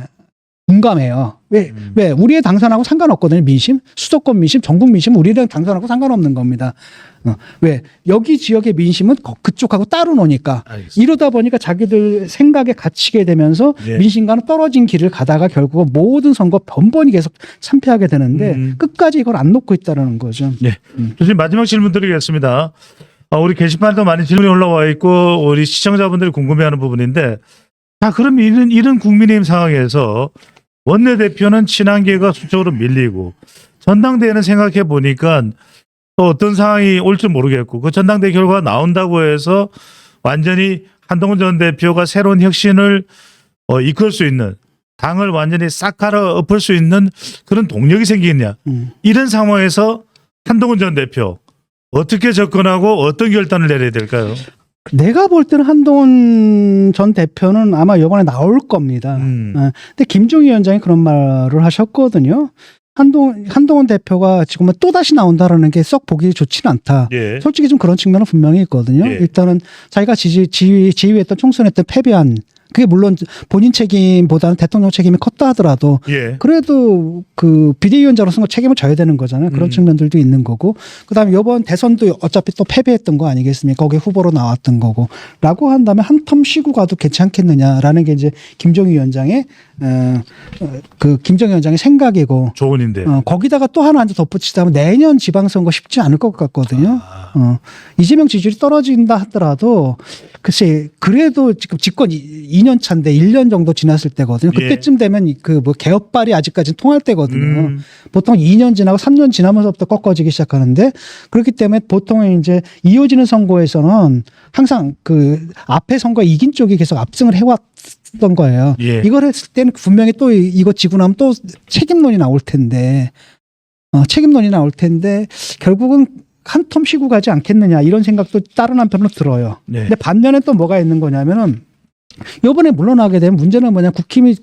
공감해요. 왜? 우리의 당선하고 상관없거든요. 민심, 수도권 민심, 전국 민심, 우리랑 당선하고 상관없는 겁니다. 왜? 여기 지역의 민심은 그쪽하고 따로 노니까. 알겠습니다. 이러다 보니까 자기들 생각에 갇히게 되면서 예. 민심과는 떨어진 길을 가다가 결국 모든 선거 번번이 계속 참패하게 되는데 끝까지 이걸 안 놓고 있다는 거죠. 네. 교수님 마지막 질문 드리겠습니다. 우리 게시판도 많이 질문이 올라와 있고 우리 시청자분들이 궁금해하는 부분인데, 자 그럼 이런 국민의힘 상황에서 원내대표는 친한계가 수적으로 밀리고 전당대회는 생각해 보니까 또 어떤 상황이 올지 모르겠고 그 전당대회 결과가 나온다고 해서 완전히 한동훈 전 대표가 새로운 혁신을 이끌 수 있는, 당을 완전히 싹 갈아엎을 수 있는 그런 동력이 생기겠냐. 이런 상황에서 한동훈 전 대표 어떻게 접근하고 어떤 결단을 내려야 될까요? 내가 볼 때는 한동훈 전 대표는 아마 이번에 나올 겁니다. 근데 김종희 위원장이 그런 말을 하셨거든요. 한동훈 대표가 지금은 또다시 나온다라는 게 썩 보기 좋지는 않다. 예. 솔직히 좀 그런 측면은 분명히 있거든요. 예. 일단은 자기가 지휘했던 총선에 때 패배한, 그게 물론 본인 책임보다는 대통령 책임이 컸다 하더라도 예. 그래도 그 비대위원장으로서 책임을 져야 되는 거잖아요. 그런 측면들도 있는 거고. 그다음에 이번 대선도 어차피 또 패배했던 거 아니겠습니까? 거기에 후보로 나왔던 거고. 라고 한다면 한 텀 쉬고 가도 괜찮겠느냐라는 게 이제 김종희 위원장의 생각이고. 조언인데. 거기다가 또 하나 덧붙이자면 내년 지방선거 쉽지 않을 것 같거든요. 이재명 지지율이 떨어진다 하더라도 글쎄 그래도 지금 집권 2년 차인데 1년 정도 지났을 때거든요. 그때쯤 되면 그 뭐 개업발이 아직까지 통할 때거든요. 보통 2년 지나고 3년 지나면서부터 꺾어지기 시작하는데, 그렇기 때문에 보통 이제 이어지는 선거에서는 항상 그 앞에 선거 이긴 쪽이 계속 압승을 해왔던 거예요. 예. 이걸 했을 때는 분명히 또 이거 지고 나면 또 책임론이 나올 텐데, 결국은 한 텀 쉬고 가지 않겠느냐 이런 생각도 다른 한편으로 들어요. 네. 근데 반면에 또 뭐가 있는 거냐면은 이번에 물러나게 되면 문제는 뭐냐, 국힘이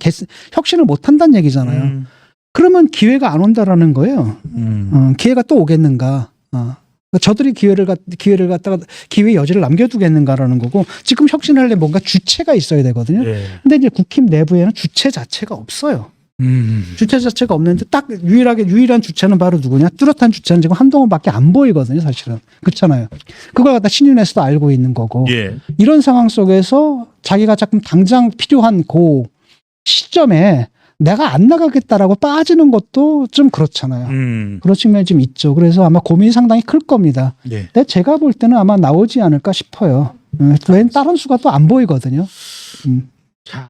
혁신을 못 한다는 얘기잖아요. 그러면 기회가 안 온다라는 거예요. 기회가 또 오겠는가? 저들이 기회를 갖다가 기회 여지를 남겨두겠는가라는 거고, 지금 혁신하려면 뭔가 주체가 있어야 되거든요. 예. 근데 이제 국힘 내부에는 주체 자체가 없어요. 주체 자체가 없는데 딱 유일한 주체는 바로 누구냐? 뚜렷한 주체는 지금 한동훈밖에 안 보이거든요, 사실은. 그렇잖아요. 그걸 갖다 신윤에서도 알고 있는 거고. 예. 이런 상황 속에서 자기가 조금 당장 필요한 그 시점에 내가 안 나가겠다라고 빠지는 것도 좀 그렇잖아요. 그런 측면이 좀 있죠. 그래서 아마 고민이 상당히 클 겁니다. 예. 근데 제가 볼 때는 아마 나오지 않을까 싶어요. 웬 다른 수가 또 안 보이거든요. 자,